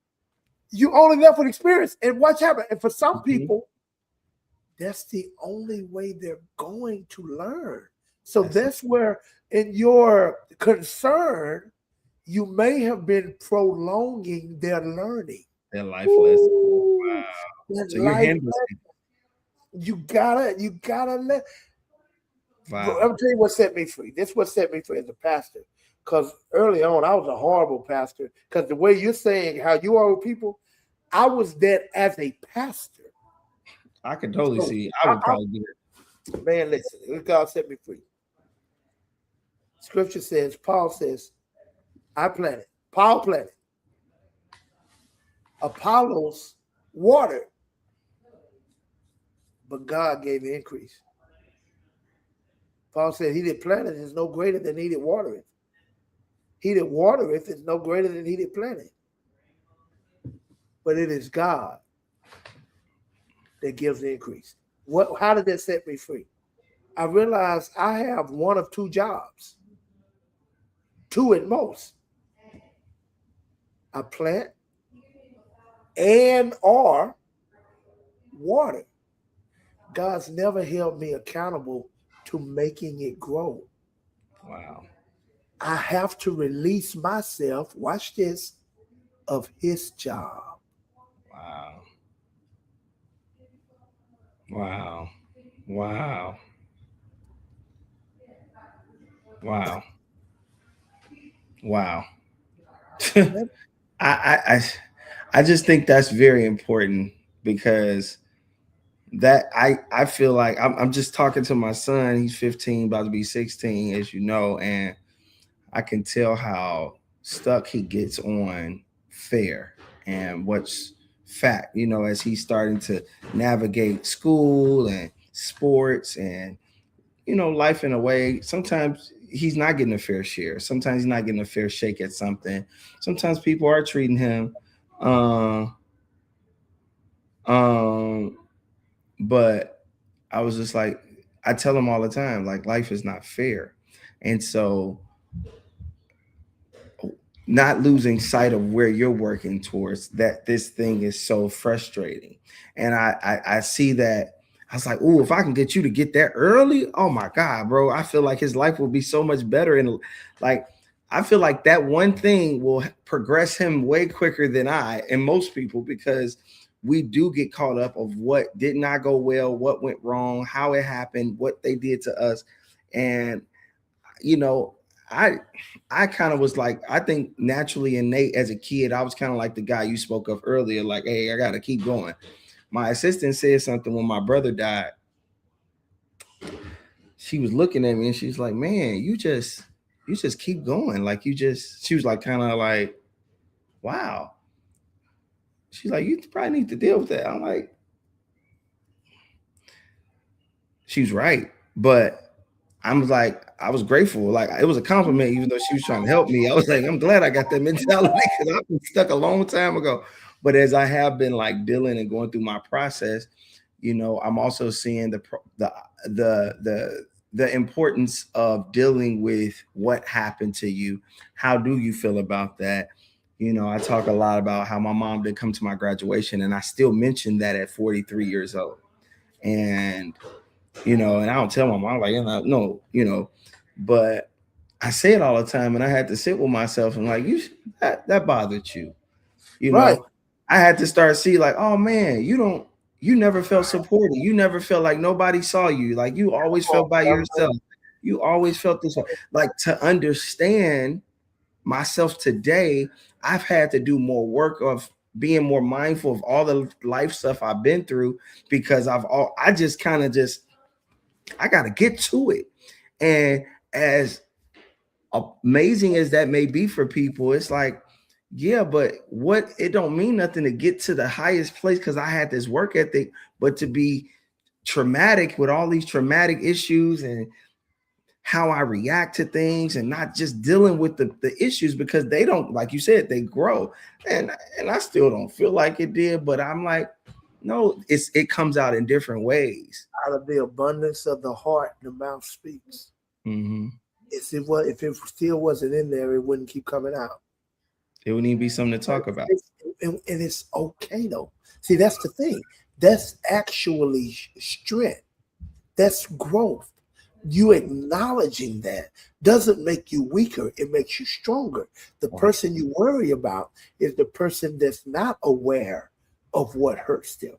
you only left with experience. And watch happen. And for some Mhm. people, that's the only way they're going to learn. So That's that's where, in your concern, you may have been prolonging their learning. their life lesson. Ooh, Wow. that So you're life, hindering. you gotta let. Bro, I'm Wow. tell you what set me free. This what set me free as a pastor. Because early on, I was a horrible pastor. Because the way you're saying how you are with people, I was that as a pastor. I could totally So, see. I would probably do it. man, listen, God set me free. Scripture says, Paul says, I planted, Paul planted, Apollos watered, but God gave the increase. Paul said, he that planteth is no greater than he that watereth. He that watereth is no greater than he that planteth. But it is God that gives the increase. How did that set me free? I realized I have one of two jobs, two at most. I plant and or water. God's never held me accountable to making it grow. Wow. I have to release myself, watch this, of his job. Wow. Wow. Wow. Wow. Wow. I, I I I just think that's very important because that I feel like I'm just talking to my son. He's 15, about to be 16, as you know, and I can tell how stuck he gets on fair and what's fact, as he's starting to navigate school and sports and life in a way. Sometimes he's not getting a fair share. Sometimes he's not getting a fair shake at something. Sometimes people are treating him. Um, um, but I was just like, I tell him all the time, like life is not fair, and so not losing sight of where you're working towards, that this thing is so frustrating. And I see that. I was like, oh, if I can get you to get there early, oh my God, bro, I feel like his life will be so much better. And like, I feel like that one thing will progress him way quicker than I and most people, because we do get caught up of what did not go well, what went wrong, how it happened, what they did to us. And you know, I I kind of was like, I think naturally innate as a kid, I was kind of like the guy you spoke of earlier, like, hey, I gotta keep going. My assistant said something when my brother died. She was looking at me and she's like, man, you just keep going. Like she was like kind of like, wow. She's like, you probably need to deal with that. I'm like, she's right. But I'm like, I was grateful. Like it was a compliment, even though she was trying to help me. I was like, I'm glad I got that mentality because I've been stuck a long time ago. But as I have been like dealing and going through my process, I'm also seeing the importance of dealing with what happened to you. How do you feel about that? I talk a lot about how my mom did come to my graduation, and I still mention that at 43 years old. And and I don't tell my mom, like, no, but I say it all the time, and I had to sit with myself and like, that bothered you, you Right. know. I had to start see like, oh man, you never felt supported, you never felt like nobody saw you, like you always felt by yourself, you always felt this way. Like to understand myself today, I've had to do more work of being more mindful of all the life stuff I've been through because I just kind of just I got to get to it. And as amazing as that may be for people, it's like, yeah, but what it don't mean nothing to get to the highest place because I had this work ethic, but to be traumatic with all these traumatic issues and how I react to things and not just dealing with the issues because they don't, like you said, they grow. And I still don't feel like it did, but I'm like, no, it comes out in different ways. Out of the abundance of the heart, the mouth speaks. Mm-hmm. If it still wasn't in there, it wouldn't keep coming out. It wouldn't even be something to talk about. And it's okay though. See, that's the thing. That's actually strength. That's growth. You acknowledging that doesn't make you weaker. It makes you stronger. The person you worry about is the person that's not aware of what hurts them.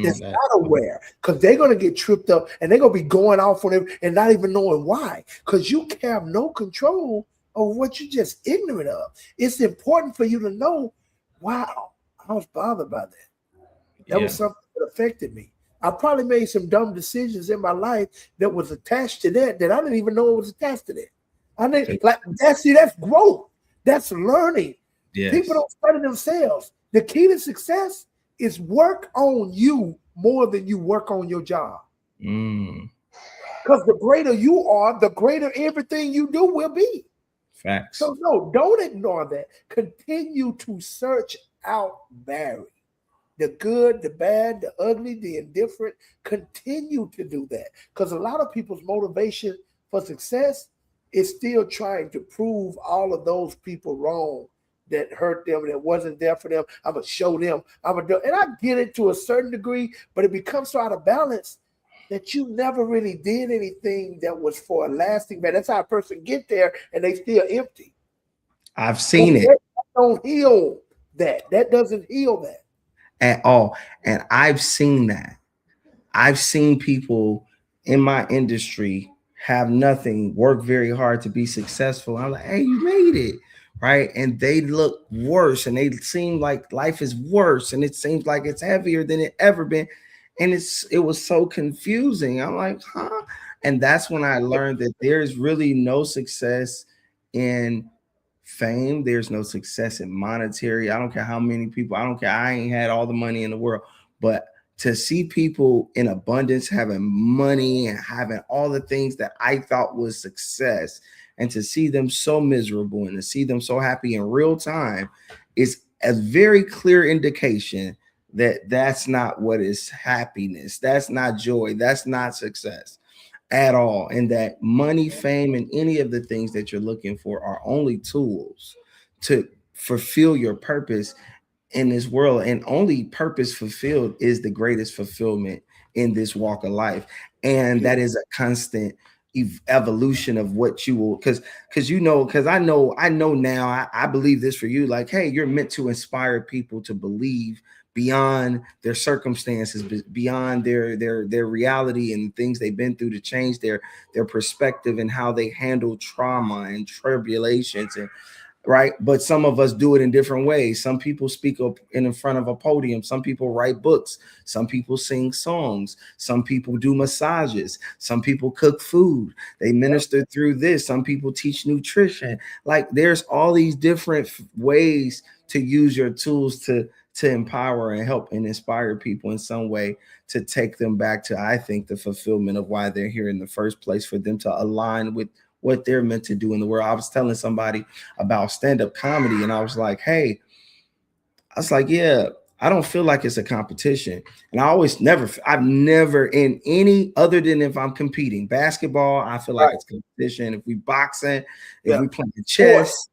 That's not aware, because they're going to get tripped up and they're going to be going off on them and not even knowing why, because you have no control over what you're just ignorant of. It's important for you to know, wow, I was bothered by that. That was something that affected me. I probably made some dumb decisions in my life that was attached to that I didn't even know it was attached to that. I didn't that's growth. That's learning. Yes. People don't study themselves. The key to success is work on you more than you work on your job. Because the greater you are, the greater everything you do will be. Facts. So no, don't ignore that. Continue to search out Barry. The good, the bad, the ugly, the indifferent. Continue to do that. Because a lot of people's motivation for success is still trying to prove all of those people wrong that hurt them, that wasn't there for them. I'm going to show them. And I get it to a certain degree, but it becomes so out of balance that you never really did anything that was for a lasting better. That's how a person get there and they still empty. I've seen it. That don't heal that. That doesn't heal that. At all. And I've seen that. I've seen people in my industry have nothing, work very hard to be successful. I'm like, hey, you made it. Right. And they look worse and they seem like life is worse. And it seems like it's heavier than it ever been. And it was so confusing. I'm like, huh? And that's when I learned that there's really no success in fame. There's no success in monetary. I don't care how many people, I don't care. I ain't had all the money in the world, but to see people in abundance, having money and having all the things that I thought was success, and to see them so miserable and to see them so happy in real time is a very clear indication that that's not what is happiness. That's not joy. That's not success at all. And that money, fame, and any of the things that you're looking for are only tools to fulfill your purpose in this world. And only purpose fulfilled is the greatest fulfillment in this walk of life. And that is a constant evolution of what you will, because I know now, I believe this for you, like, hey, you're meant to inspire people to believe beyond their circumstances, beyond their reality and things they've been through, to change their perspective and how they handle trauma and tribulations, and right. But some of us do it in different ways. Some people speak up in front of a podium. Some people write books. Some people sing songs. Some people do massages. Some people cook food. They minister through this. Some people teach nutrition. Like, there's all these different ways to use your tools to empower and help and inspire people in some way, to take them back to, I think, the fulfillment of why they're here in the first place, for them to align with what they're meant to do in the world. I was telling somebody about stand-up comedy, and I was like, yeah, I don't feel like it's a competition. And I've never in any other than if I'm competing. Basketball, I feel like it's competition. If we boxing, if we playing chess,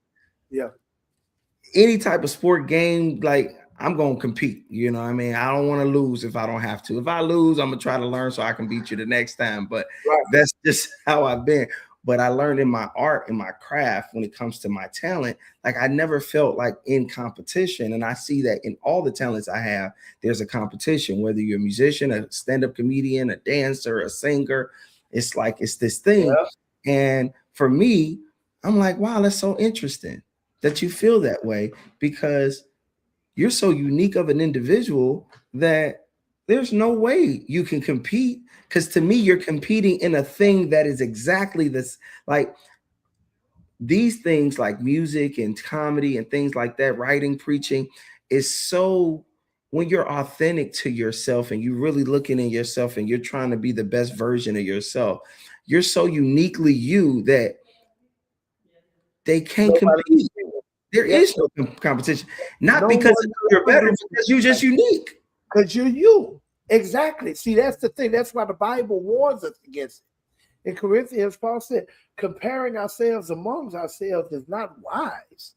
any type of sport game, like, I'm going to compete. You know what I mean? I don't want to lose if I don't have to. If I lose, I'm going to try to learn so I can beat you the next time. But that's just how I've been. But I learned in my art, in my craft, when it comes to my talent, like, I never felt like in competition. And I see that in all the talents I have, there's a competition, whether you're a musician, a stand-up comedian, a dancer, a singer. It's like, it's this thing. Yeah. And for me, I'm like, wow, that's so interesting that you feel that way, because you're so unique of an individual that there's no way you can compete. Because to me, you're competing in a thing that is exactly this, like, these things like music and comedy and things like that, writing, preaching, is so, when you're authentic to yourself and you're really looking in yourself and you're trying to be the best version of yourself, you're so uniquely you that they can't compete. There is no competition. Not because you're better, because you're just unique. Because you're you. Exactly. See, that's the thing. That's why the Bible warns us against it. In Corinthians, Paul said, comparing ourselves amongst ourselves is not wise.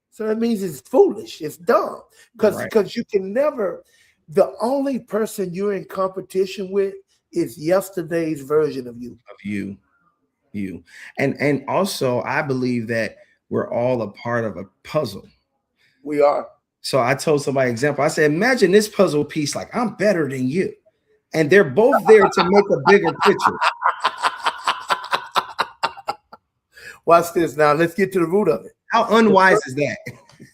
So that means it's foolish, it's dumb. Because Right. you can never, the only person you're in competition with is yesterday's version of you. Of you. And also I believe that we're all a part of a puzzle. We are. So I told somebody example, I said, imagine this puzzle piece, like I'm better than you. And they're both there to make a bigger picture. Watch this now. Let's get to the root of it. How unwise is that?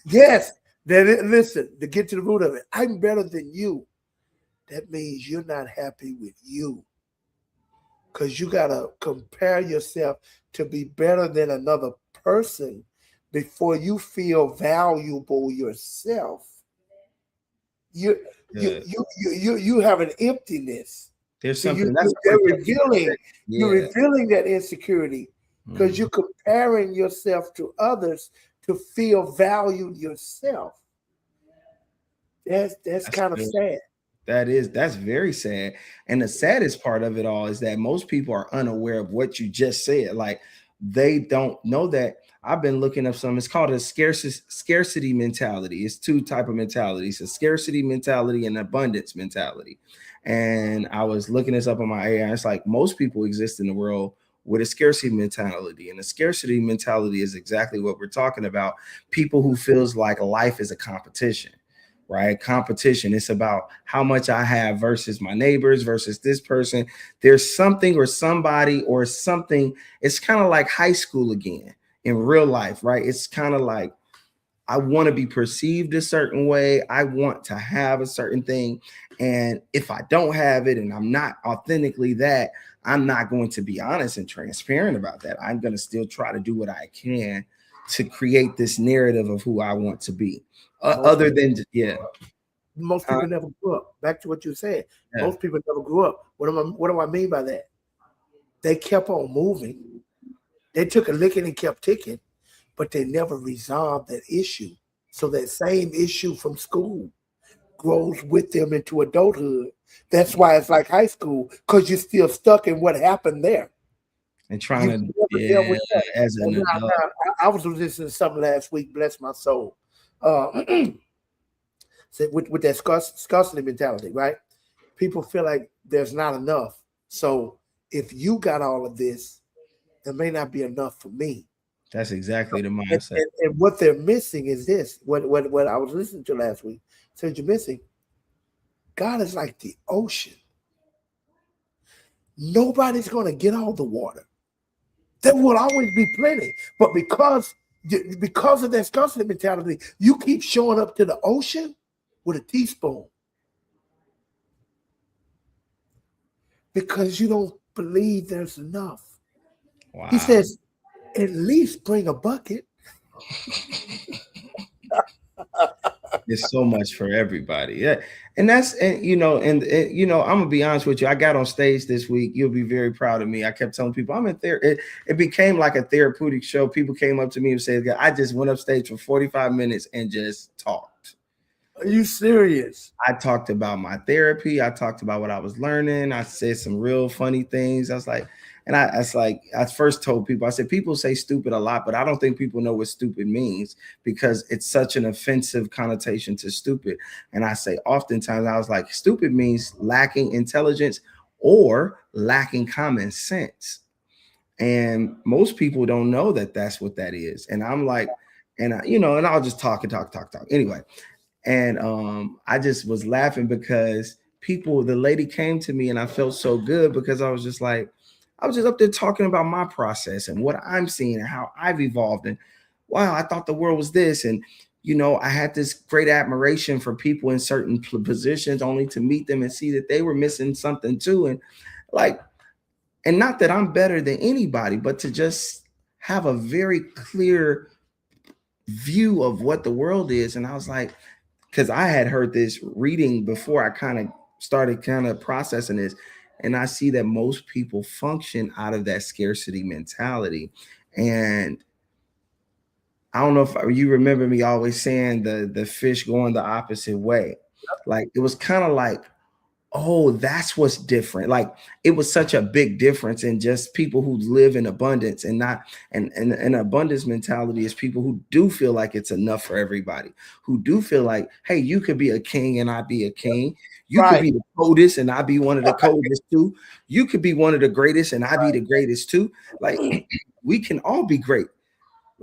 Yes. Listen, to get to the root of it, I'm better than you. That means you're not happy with you. Because you got to compare yourself to be better than another person before you feel valuable yourself. You have an emptiness. There's So something that's you're revealing, you're yeah. revealing that insecurity because you're comparing yourself to others to feel valued yourself. That's kind of good. sad. That's very sad. And the saddest part of it all is that most people are unaware of what you just said. Like they don't know that. I've been looking up some. It's called a scarcity mentality. It's two type of mentalities: a scarcity mentality and abundance mentality. And I was looking this up on my AI. It's like most people exist in the world with a scarcity mentality, and a scarcity mentality is exactly what we're talking about. People who feels like life is a competition, right? Competition. It's about how much I have versus my neighbors versus this person. There's something or somebody or something. It's kind of like high school again in real life, right? It's kind of like I want to be perceived a certain way. I want to have a certain thing. And if I don't have it and I'm not authentically that, I'm not going to be honest and transparent about that. I'm going to still try to do what I can to create this narrative of who I want to be. Other than, yeah. Most people never grew up. Back to what you said. Yeah. Most people never grew up. What do I mean by that? They kept on moving. They took a licking and kept ticking, but they never resolved that issue. So that same issue from school grows with them into adulthood. That's why it's like high school, because you're still stuck in what happened there. And trying You to, never dealt with that. as an adult. I was listening to something last week, bless my soul. With that scarcity mentality, right? People feel like there's not enough. So if you got all of this, there may not be enough for me. That's exactly the mindset. And what they're missing is this. What I was listening to last week said you're missing. God is like the ocean. Nobody's going to get all the water. There will always be plenty. But because of that scarcity mentality, you keep showing up to the ocean with a teaspoon. Because you don't believe there's enough. Wow. He says, at least bring a bucket. There's so much for everybody. Yeah. And that's, and I'm gonna be honest with you. I got on stage this week. You'll be very proud of me. I kept telling people I'm in there. It became like a therapeutic show. People came up to me and said, I just went up stage for 45 minutes and just talked. Are you serious? I talked about my therapy. I talked about what I was learning. I said some real funny things. I was like, I first told people, I said, people say stupid a lot, but I don't think people know what stupid means because it's such an offensive connotation to stupid. And I say, oftentimes I was like, stupid means lacking intelligence or lacking common sense. And most people don't know that that's what that is. And I'm like, and I'll just talk. Anyway. And I just was laughing because the lady came to me and I felt so good because I was just up there talking about my process and what I'm seeing and how I've evolved. And wow, I thought the world was this. And, I had this great admiration for people in certain positions only to meet them and see that they were missing something too. And and not that I'm better than anybody, but to just have a very clear view of what the world is. And I was like, because I had heard this reading before I kind of started processing this. And I see that most people function out of that scarcity mentality. And I don't know if you remember me always saying the fish going the opposite way. Like it was kind of like Oh, that's what's different. Like it was such a big difference in just people who live in abundance and not and an abundance mentality is people who do feel like it's enough for everybody, who do feel like, hey, you could be a king and I be a king. You could Right, be the coldest and I be one of the coldest too. You could be one of the greatest and I be the greatest too. Like we can all be great.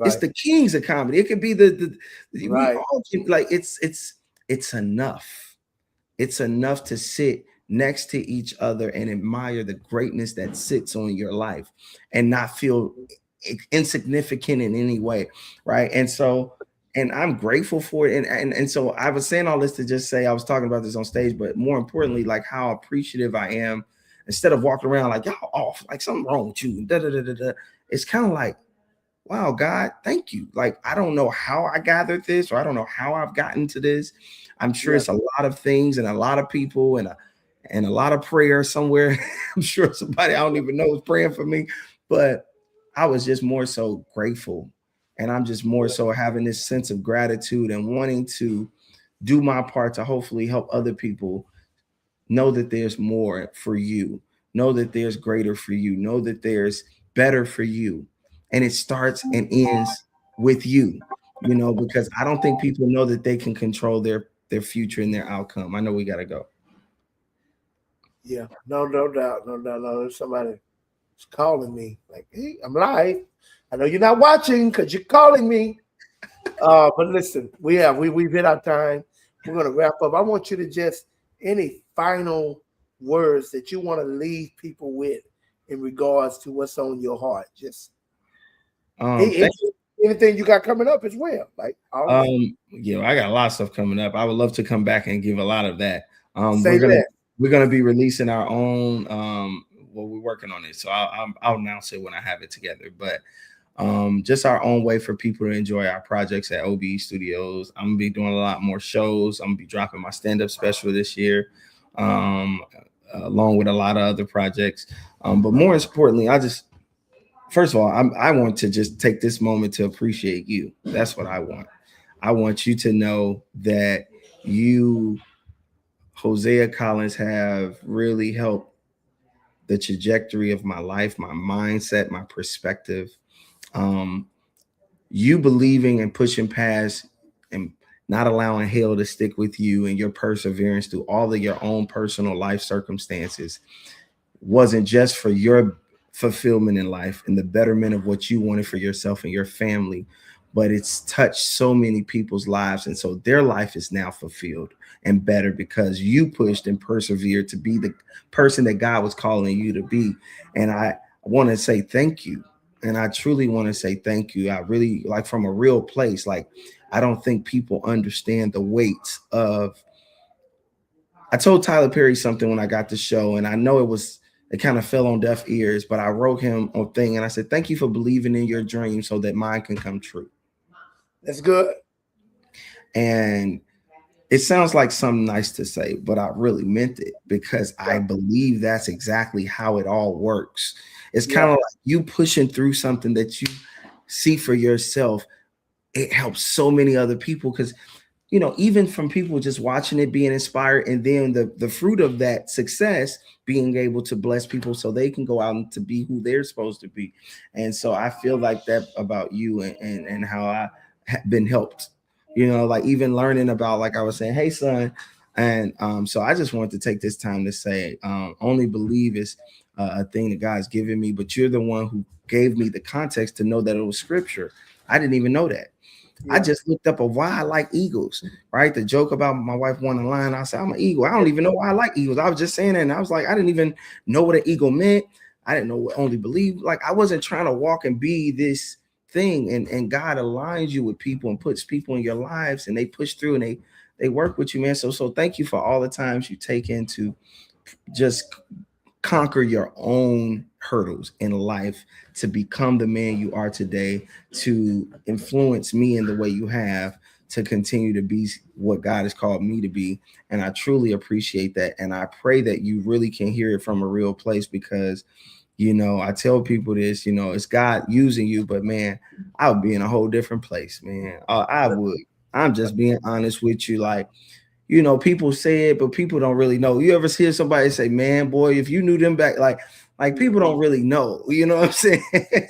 It's right, the kings of comedy. It could be we right, all can like it's enough. It's enough to sit next to each other and admire the greatness that sits on your life and not feel insignificant in any way. Right. And so, and I'm grateful for it. And so I was saying all this to just say I was talking about this on stage, but more importantly, like how appreciative I am instead of walking around like y'all off, like something wrong with you. Da, da, da, da, da. It's kind of like, wow, God, thank you. Like, I don't know how I gathered this, or I don't know how I've gotten to this. I'm sure yeah, it's a lot of things and a lot of people and a lot of prayer somewhere. I'm sure somebody I don't even know is praying for me, but I was just more so grateful. And I'm just more yeah, so having this sense of gratitude and wanting to do my part to hopefully help other people know that there's more for you, know that there's greater for you, know that there's better for you. And it starts and ends with you, because I don't think people know that they can control their future and their outcome. I know we got to go. yeah. No, no doubt, no doubt, no. There's somebody calling me like, hey, I'm live. I know you're not watching because you're calling me. But listen, we've hit our time. We're gonna wrap up. I want you to just any final words that you want to leave people with in regards to what's on your heart. Just Thank anything you got coming up as well. Like always, I got a lot of stuff coming up. I would love to come back and give a lot of that. say that. We're gonna be releasing our own. Well, we're working on it, so I'll announce it when I have it together. But just our own way for people to enjoy our projects at OBE Studios. I'm gonna be doing a lot more shows. I'm gonna be dropping my stand-up special this year, um, along with a lot of other projects. But more importantly, first of all, I want to just take this moment to appreciate you. That's what I want. I want you to know that you, Hosea Collins, have really helped the trajectory of my life, my mindset, my perspective. Um, you believing and pushing past and not allowing hell to stick with you and your perseverance through all of your own personal life circumstances wasn't just for your fulfillment in life and the betterment of what you wanted for yourself and your family, but it's touched so many people's lives. And so their life is now fulfilled and better because you pushed and persevered to be the person that God was calling you to be. And I want to say thank you. And I truly want to say thank you. I really like from a real place. Like, I don't think people understand the weight of. I told Tyler Perry something when I got the show, and I know it kind of fell on deaf ears, but I wrote him a thing and I said, thank you for believing in your dream so that mine can come true. That's good. And it sounds like something nice to say, but I really meant it because I Yeah, believe that's exactly how it all works. It's yeah, kind of like you pushing through something that you see for yourself. It helps so many other people because even from people just watching it, being inspired, and then the fruit of that success being able to bless people so they can go out and to be who they're supposed to be. And so I feel like that about you and how I have been helped, like even learning about, like I was saying, hey son. And so I just wanted to take this time to say, only believe is a thing that God's given me, but you're the one who gave me the context to know that it was scripture. I didn't even know that. I yeah, just looked up of why I like eagles, right? The joke about my wife wanting a lion. I said, I'm an eagle. I don't even know why I like eagles. I was just saying that. And I was like, I didn't even know what an eagle meant. I didn't know what only believe. Like, I wasn't trying to walk and be this thing. And God aligns you with people and puts people in your lives and they push through and they work with you, man. So thank you for all the times you take into just conquer your own hurdles in life to become the man you are today, to influence me in the way you have, to continue to be what God has called me to be. And I truly appreciate that. And I pray that you really can hear it from a real place because, I tell people this, it's God using you, but man, I would be in a whole different place, man. I would. I'm just being honest with you. Like, you know, people say it, but people don't really know. You ever hear somebody say, man, boy, if you knew them back, like people don't really know, you know what I'm saying?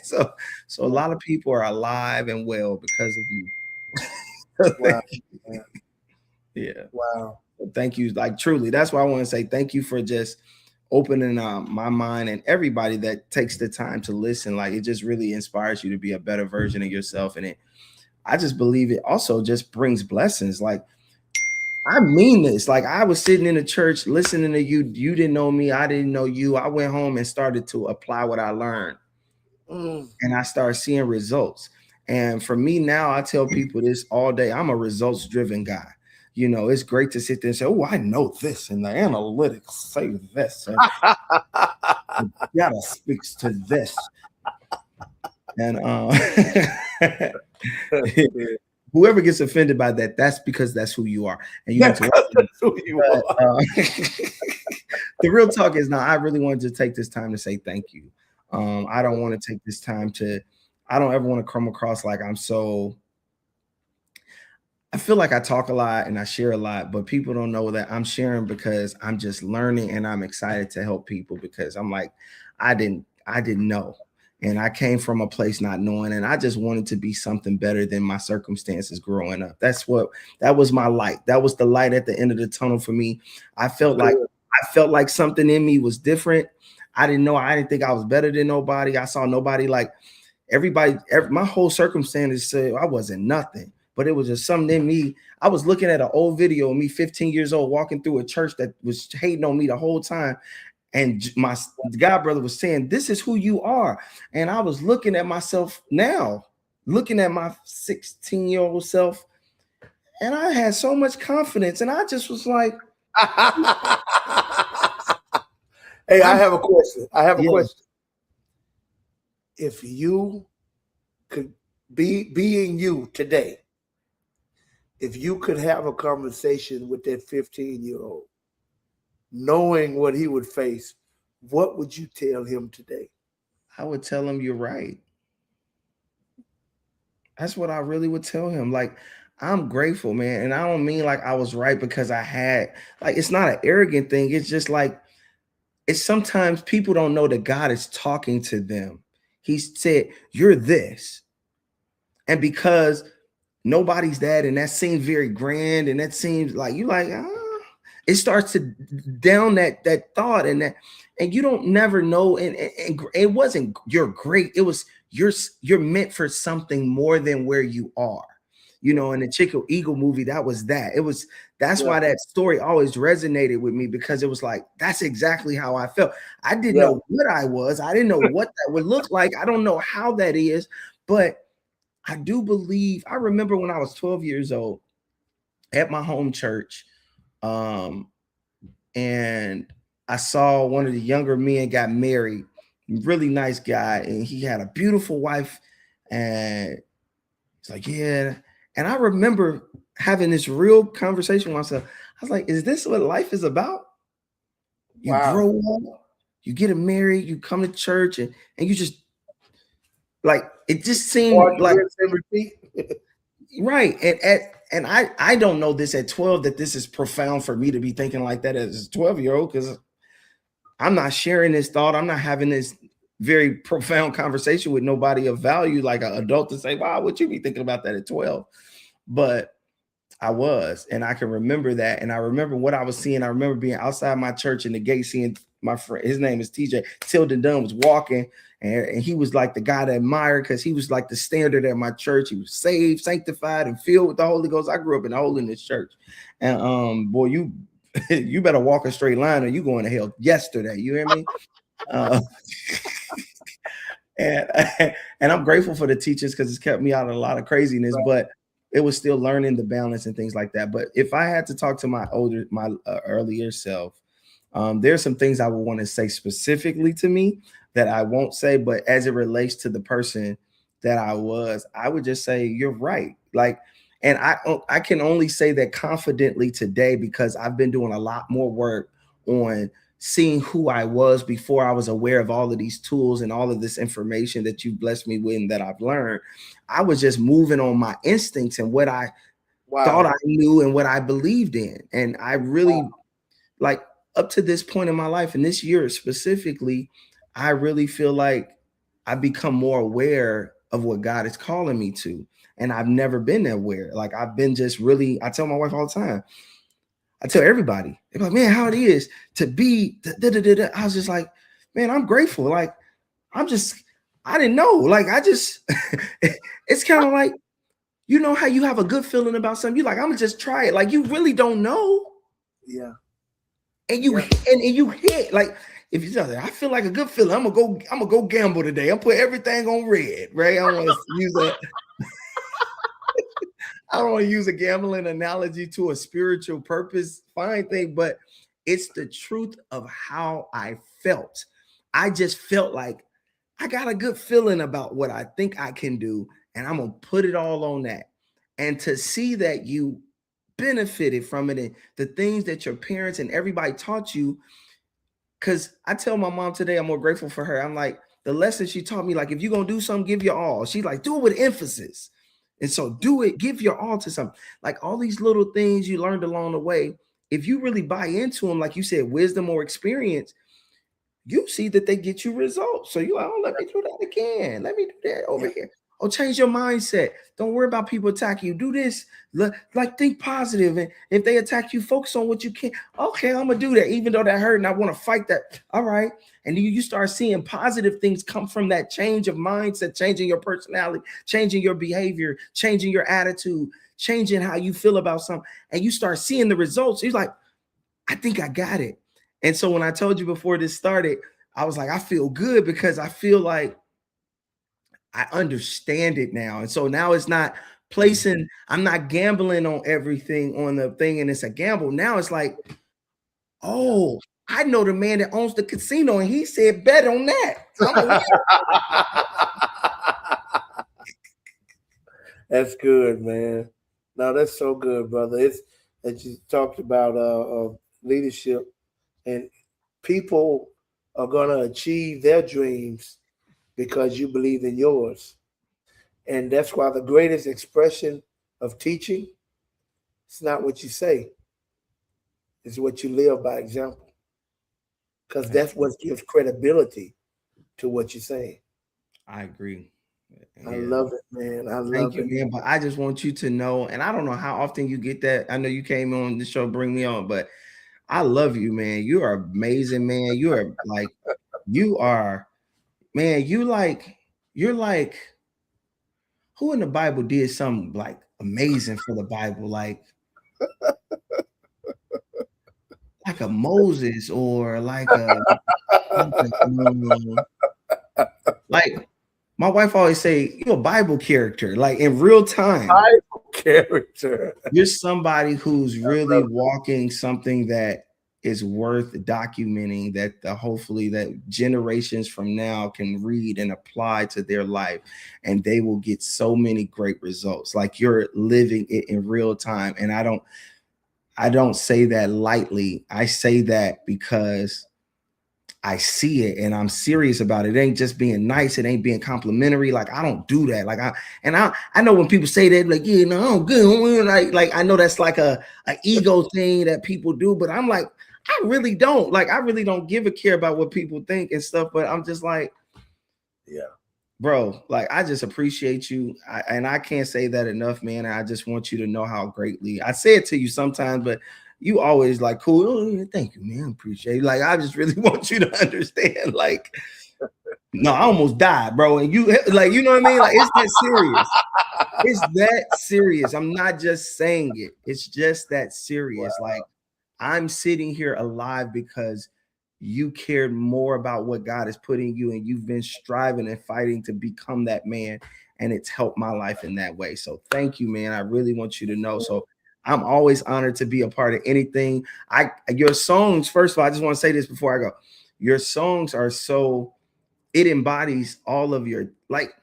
So a lot of people are alive and well because of you. Wow. Man. Yeah. Wow. Thank you. Like truly, that's why I want to say thank you for just opening my mind, and everybody that takes the time to listen. Like it just really inspires you to be a better version of yourself. And I just believe it also just brings blessings. Like I mean this. Like I was sitting in the church listening to you. You didn't know me. I didn't know you. I went home and started to apply what I learned. Mm. And I started seeing results. And for me now, I tell people this all day. I'm a results driven guy. You know, it's great to sit there and say, oh, I know this, and the analytics say this, and data speaks to this. And whoever gets offended by that, that's because that's who you are. And you need to That's who you are. The real talk is now, I really wanted to take this time to say thank you. I don't want to take this time to, I don't ever want to come across like I feel like I talk a lot and I share a lot, but people don't know that I'm sharing because I'm just learning and I'm excited to help people because I'm like, I didn't know. And I came from a place not knowing, and I just wanted to be something better than my circumstances growing up. That was my light. That was the light at the end of the tunnel for me. I felt like something in me was different. I didn't know. I didn't think I was better than nobody. I saw nobody like my whole circumstances said I wasn't nothing, but it was just something in me. I was looking at an old video of me 15 years old walking through a church that was hating on me the whole time. And my god brother was saying, this is who you are. And I was looking at myself now, looking at my 16-year-old self, and I had so much confidence. And I just was like, Hey, I have a question. Yeah. If you could being you today, if you could have a conversation with that 15-year-old, knowing what he would face, what would you tell him today? I would tell him you're right. That's what I really would tell him. Like, I'm grateful, man. And I don't mean like I was right because I had, like, it's not an arrogant thing. It's just like, it's sometimes people don't know that God is talking to them. He said, you're this. And because nobody's that, and that seems very grand, and that seems like you like, it starts to down that thought, and you don't never know. And it wasn't you're great. It was you're meant for something more than where you are. You know, in the Chico Eagle movie, that's Yeah. why that story always resonated with me, because it was like, that's exactly how I felt. I didn't Yeah. know what I was. I didn't know what that would look like. I don't know how that is, but I do believe, I remember when I was 12 years old at my home church, um, and I saw one of the younger men got married, really nice guy, and he had a beautiful wife, and it's like, yeah. And I remember having this real conversation with myself. I was like, is this what life is about? You Wow. grow up, you get married, you come to church, and you just like, it just seemed Pardon, like rinse, and repeat. right. And I don't know this at 12 that this is profound for me to be thinking like that as a 12-year-old, because I'm not sharing this thought. I'm not having this very profound conversation with nobody of value like an adult to say, wow, would you be thinking about that at 12? But I was, and I can remember that. And I remember what I was seeing. I remember being outside my church in the gate, seeing my friend, his name is TJ, Tilden Dunn, was walking, and he was like the guy to admire because he was like the standard at my church. He was saved, sanctified, and filled with the Holy Ghost. I grew up in the holiness church. And boy, you better walk a straight line or you going to hell yesterday. You hear me? Uh, and and I'm grateful for the teachers because it's kept me out of a lot of craziness, but it was still learning the balance and things like that. But if I had to talk to my earlier self, there's some things I would want to say specifically to me that I won't say, but as it relates to the person that I was, I would just say you're right. Like, and I can only say that confidently today because I've been doing a lot more work on seeing who I was before I was aware of all of these tools and all of this information that you blessed me with and that I've learned. I was just moving on my instincts and what I thought Wow. I knew and what I believed in. And I really, Wow. like, up to this point in my life, and this year specifically, I really feel like I've become more aware of what God is calling me to. And I've never been aware. Like, I've been just really, I tell my wife all the time, I tell everybody, they're like, man, how it is to be, da, da, da, da. I was just like, man, I'm grateful. Like, I'm just, I didn't know. Like, I just, it's kind of like, you know how you have a good feeling about something. You like, I'm gonna just try it. Like, you really don't know. Yeah. And you Yeah. and you hit, like, if you tell I feel like a good feeling, I'm gonna go gamble today. I'm put everything on red, right? I don't want to use that. I don't want to use a gambling analogy to a spiritual purpose, fine thing, but it's the truth of how I felt. I just felt like I got a good feeling about what I think I can do, and I'm gonna put it all on that. And to see that you benefited from it and the things that your parents and everybody taught you, because I tell my mom today, I'm more grateful for her. I'm like, the lesson she taught me, like, if you're gonna do something, give your all. She's like, do it with emphasis. And so do it, give your all to something. Like, all these little things you learned along the way, if you really buy into them, like you said, wisdom or experience, you see that they get you results. So you like, oh, let me do that again. Let me do that over Yeah. here. Oh, change your mindset. Don't worry about people attacking you. Do this. Like, think positive. And if they attack you, focus on what you can. Okay, I'm gonna do that, even though that hurt, and I want to fight that. All right. And you start seeing positive things come from that change of mindset, changing your personality, changing your behavior, changing your attitude, changing how you feel about something. And you start seeing the results. He's like, I think I got it. And so when I told you before this started, I was like, I feel good because I feel like I understand it now. And so now it's not placing, I'm not gambling on everything on the thing and it's a gamble. Now it's like, Yeah. oh, I know the man that owns the casino and he said bet on that. I'm a win. That's good, man. No, that's so good, brother. It's that you talked about leadership, and people are gonna achieve their dreams because you believe in yours. And that's why the greatest expression of teaching is not what you say, it's what you live by example. Because That's that's what gives credibility to what you're saying. I agree. I Yeah. love it, man. I Thank love you, it. man. But I just want you to know, and I don't know how often you get that. I know you came on the show, bring me on, but I love you, man. You are amazing, man. You are like, you are, man, you're like, who in the Bible did something like amazing for the Bible? Like a Moses or like my wife always say, you're a Bible character, like in real time. Bible character. You're somebody who's I really love it. walking something that is worth documenting, that hopefully that generations from now can read and apply to their life, and they will get so many great results. Like, you're living it in real time. And I don't say that lightly. I say that because I see it and I'm serious about it. It ain't just being nice. It ain't being complimentary. Like, I don't do that. I know when people say that, like, yeah, no, I'm good. Like I know that's like a ego thing that people do, but I'm like, I really don't. Like, I really don't give a care about what people think and stuff. But I'm just like, Yeah. bro, like, I just appreciate you. And I can't say that enough, man. And I just want you to know how greatly I say it to you sometimes, but you always like, cool. Oh, yeah, thank you, man. Appreciate it. Like, I just really want you to understand. Like, no, I almost died, bro. And you, like, you know what I mean? Like, it's that serious. It's that serious. I'm not just saying it. It's just that serious. Wow. Like, I'm sitting here alive because you cared more about what God is putting you, and you've been striving and fighting to become that man. And it's helped my life in that way. So thank you, man. I really want you to know. So I'm always honored to be a part of anything. Your songs, first of all, I just want to say this before I go. Your songs are so, it embodies all of your, like,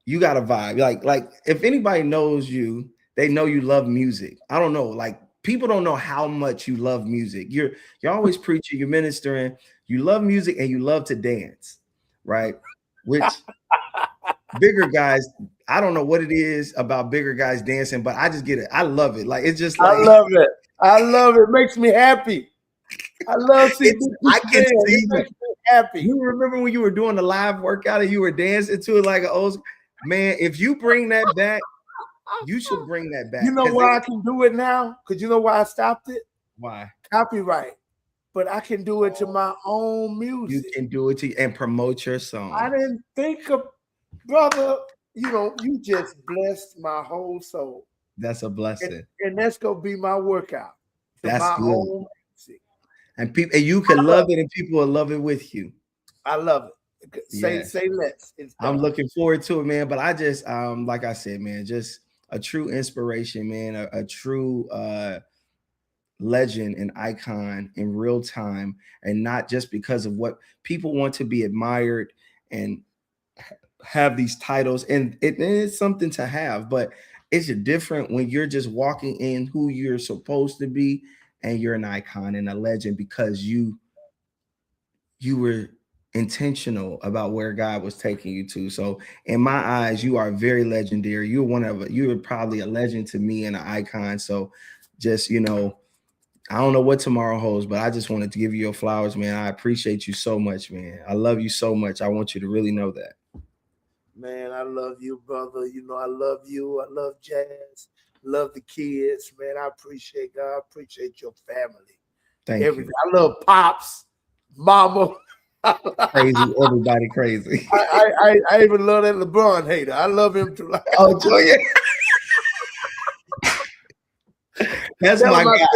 you got a vibe. Like if anybody knows you, they know you love music. I don't know. Like, people don't know how much you love music. You're always preaching, you're ministering, you love music, and you love to dance, right? Which bigger guys, I don't know what it is about bigger guys dancing, but I just get it. I love it. Like it's just I like love it. I love it. It makes me happy. I love seeing it's, big I people can dance. see It that. makes me happy. You remember when you were doing the live workout and you were dancing to it like an old man? If you bring that back, you should bring that You back. know why I can do it now? Because you know why I stopped it? Why? Copyright. But I can do it to my own You music. can do it to and promote your I song. didn't think of, brother, you just blessed my whole soul. That's a blessing. And that's going to be my workout to That's my good. own music. And people, and you can love it, and people will love it with you. I love it. Say less. I'm looking forward to it, man. But I just, like I said, man, just a true inspiration, man, a true legend and icon in real time, and not just because of what people want to be admired and have these titles, and it's something to have, but it's different when you're just walking in who you're supposed to be, and you're an icon and a legend because you were intentional about where God was taking you to. So in my eyes, you are very legendary. You're probably a legend to me and an icon. So just, I don't know what tomorrow holds, but I just wanted to give you your flowers, man. I appreciate you so much, man. I love you so much. I want you to really know that. Man, I love you, brother. I love you. I love Jazz. Love the kids, man. I appreciate God. I appreciate your family. Thank Everything. you. I love Pops, Mama. Crazy, everybody crazy. I even love that LeBron hater. I love him too. Oh, Julia. That's my guy.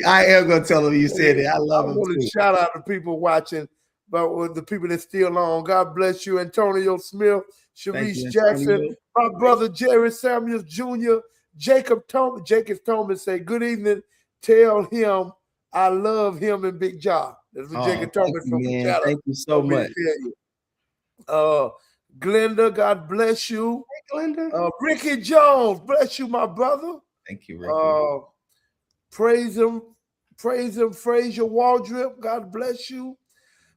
I am gonna tell him you said it. I love him too. Shout out to people watching, but with the people that still on. God bless you, Antonio Smith, Sharice Jackson, my brother Jerry Samuels Jr., Jacob Thomas. Jacob Thomas say, "Good evening. Tell him I love him and Big Job." That's what Jacob Thomas from man. Thank you so much. Glenda, God bless you. Hey, Glenda. Ricky Jones, bless you, my brother. Thank you, Ricky. Praise him, Frazier Waldrip, God bless you.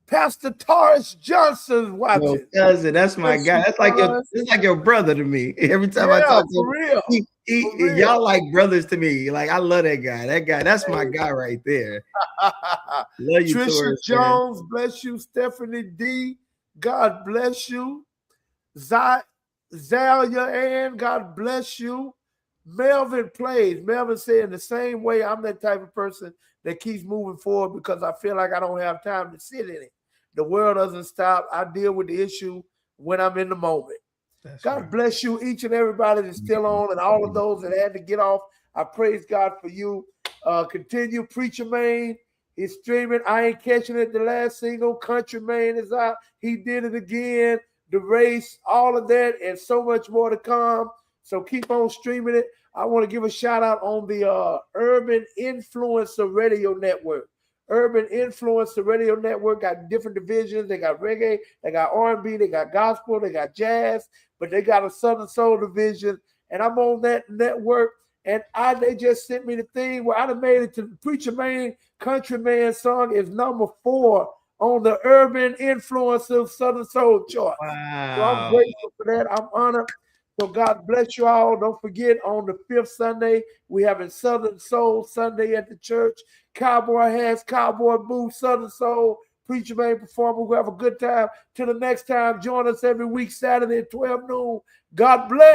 Pastor Taurus Johnson watching. Yo, cousin, that's my guy. That's like your brother to me. Every time I talk to him, y'all like brothers to me. Like I love that guy. That's my guy right there. Love you, Trisha Taurus, Jones, man. Bless you. Stephanie D, God bless you. Zalia Ann, God bless you. Melvin plays. Melvin said, in the same way, I'm that type of person that keeps moving forward because I feel like I don't have time to sit in it. The world doesn't stop. I deal with the issue when I'm in the moment. God bless you, each and everybody that's still on, and all of those that had to get off. I praise God for you. Continue. Preacher Man is streaming. I ain't catching it. The last single, Country Man, is out. He did it again. The Race, all of that, and so much more to come. So keep on streaming it. I want to give a shout out on the Urban Influencer Radio Network. Urban Influencer Radio Network got different divisions. They got reggae, they got R&B, they got gospel, they got jazz, but they got a Southern Soul division. And I'm on that network. And they just sent me the thing where I done made it to the Preacher Man, Country Man song is number 4 on the Urban Influencer Southern Soul chart. Wow. So I'm grateful for that. I'm honored. So God bless you all. Don't forget, on the 5th Sunday, we having Southern Soul Sunday at the church. Cowboy hats, cowboy boots, Southern Soul, Preacher Man performer. We'll have a good time. Till the next time, join us every week, Saturday at 12 noon. God bless.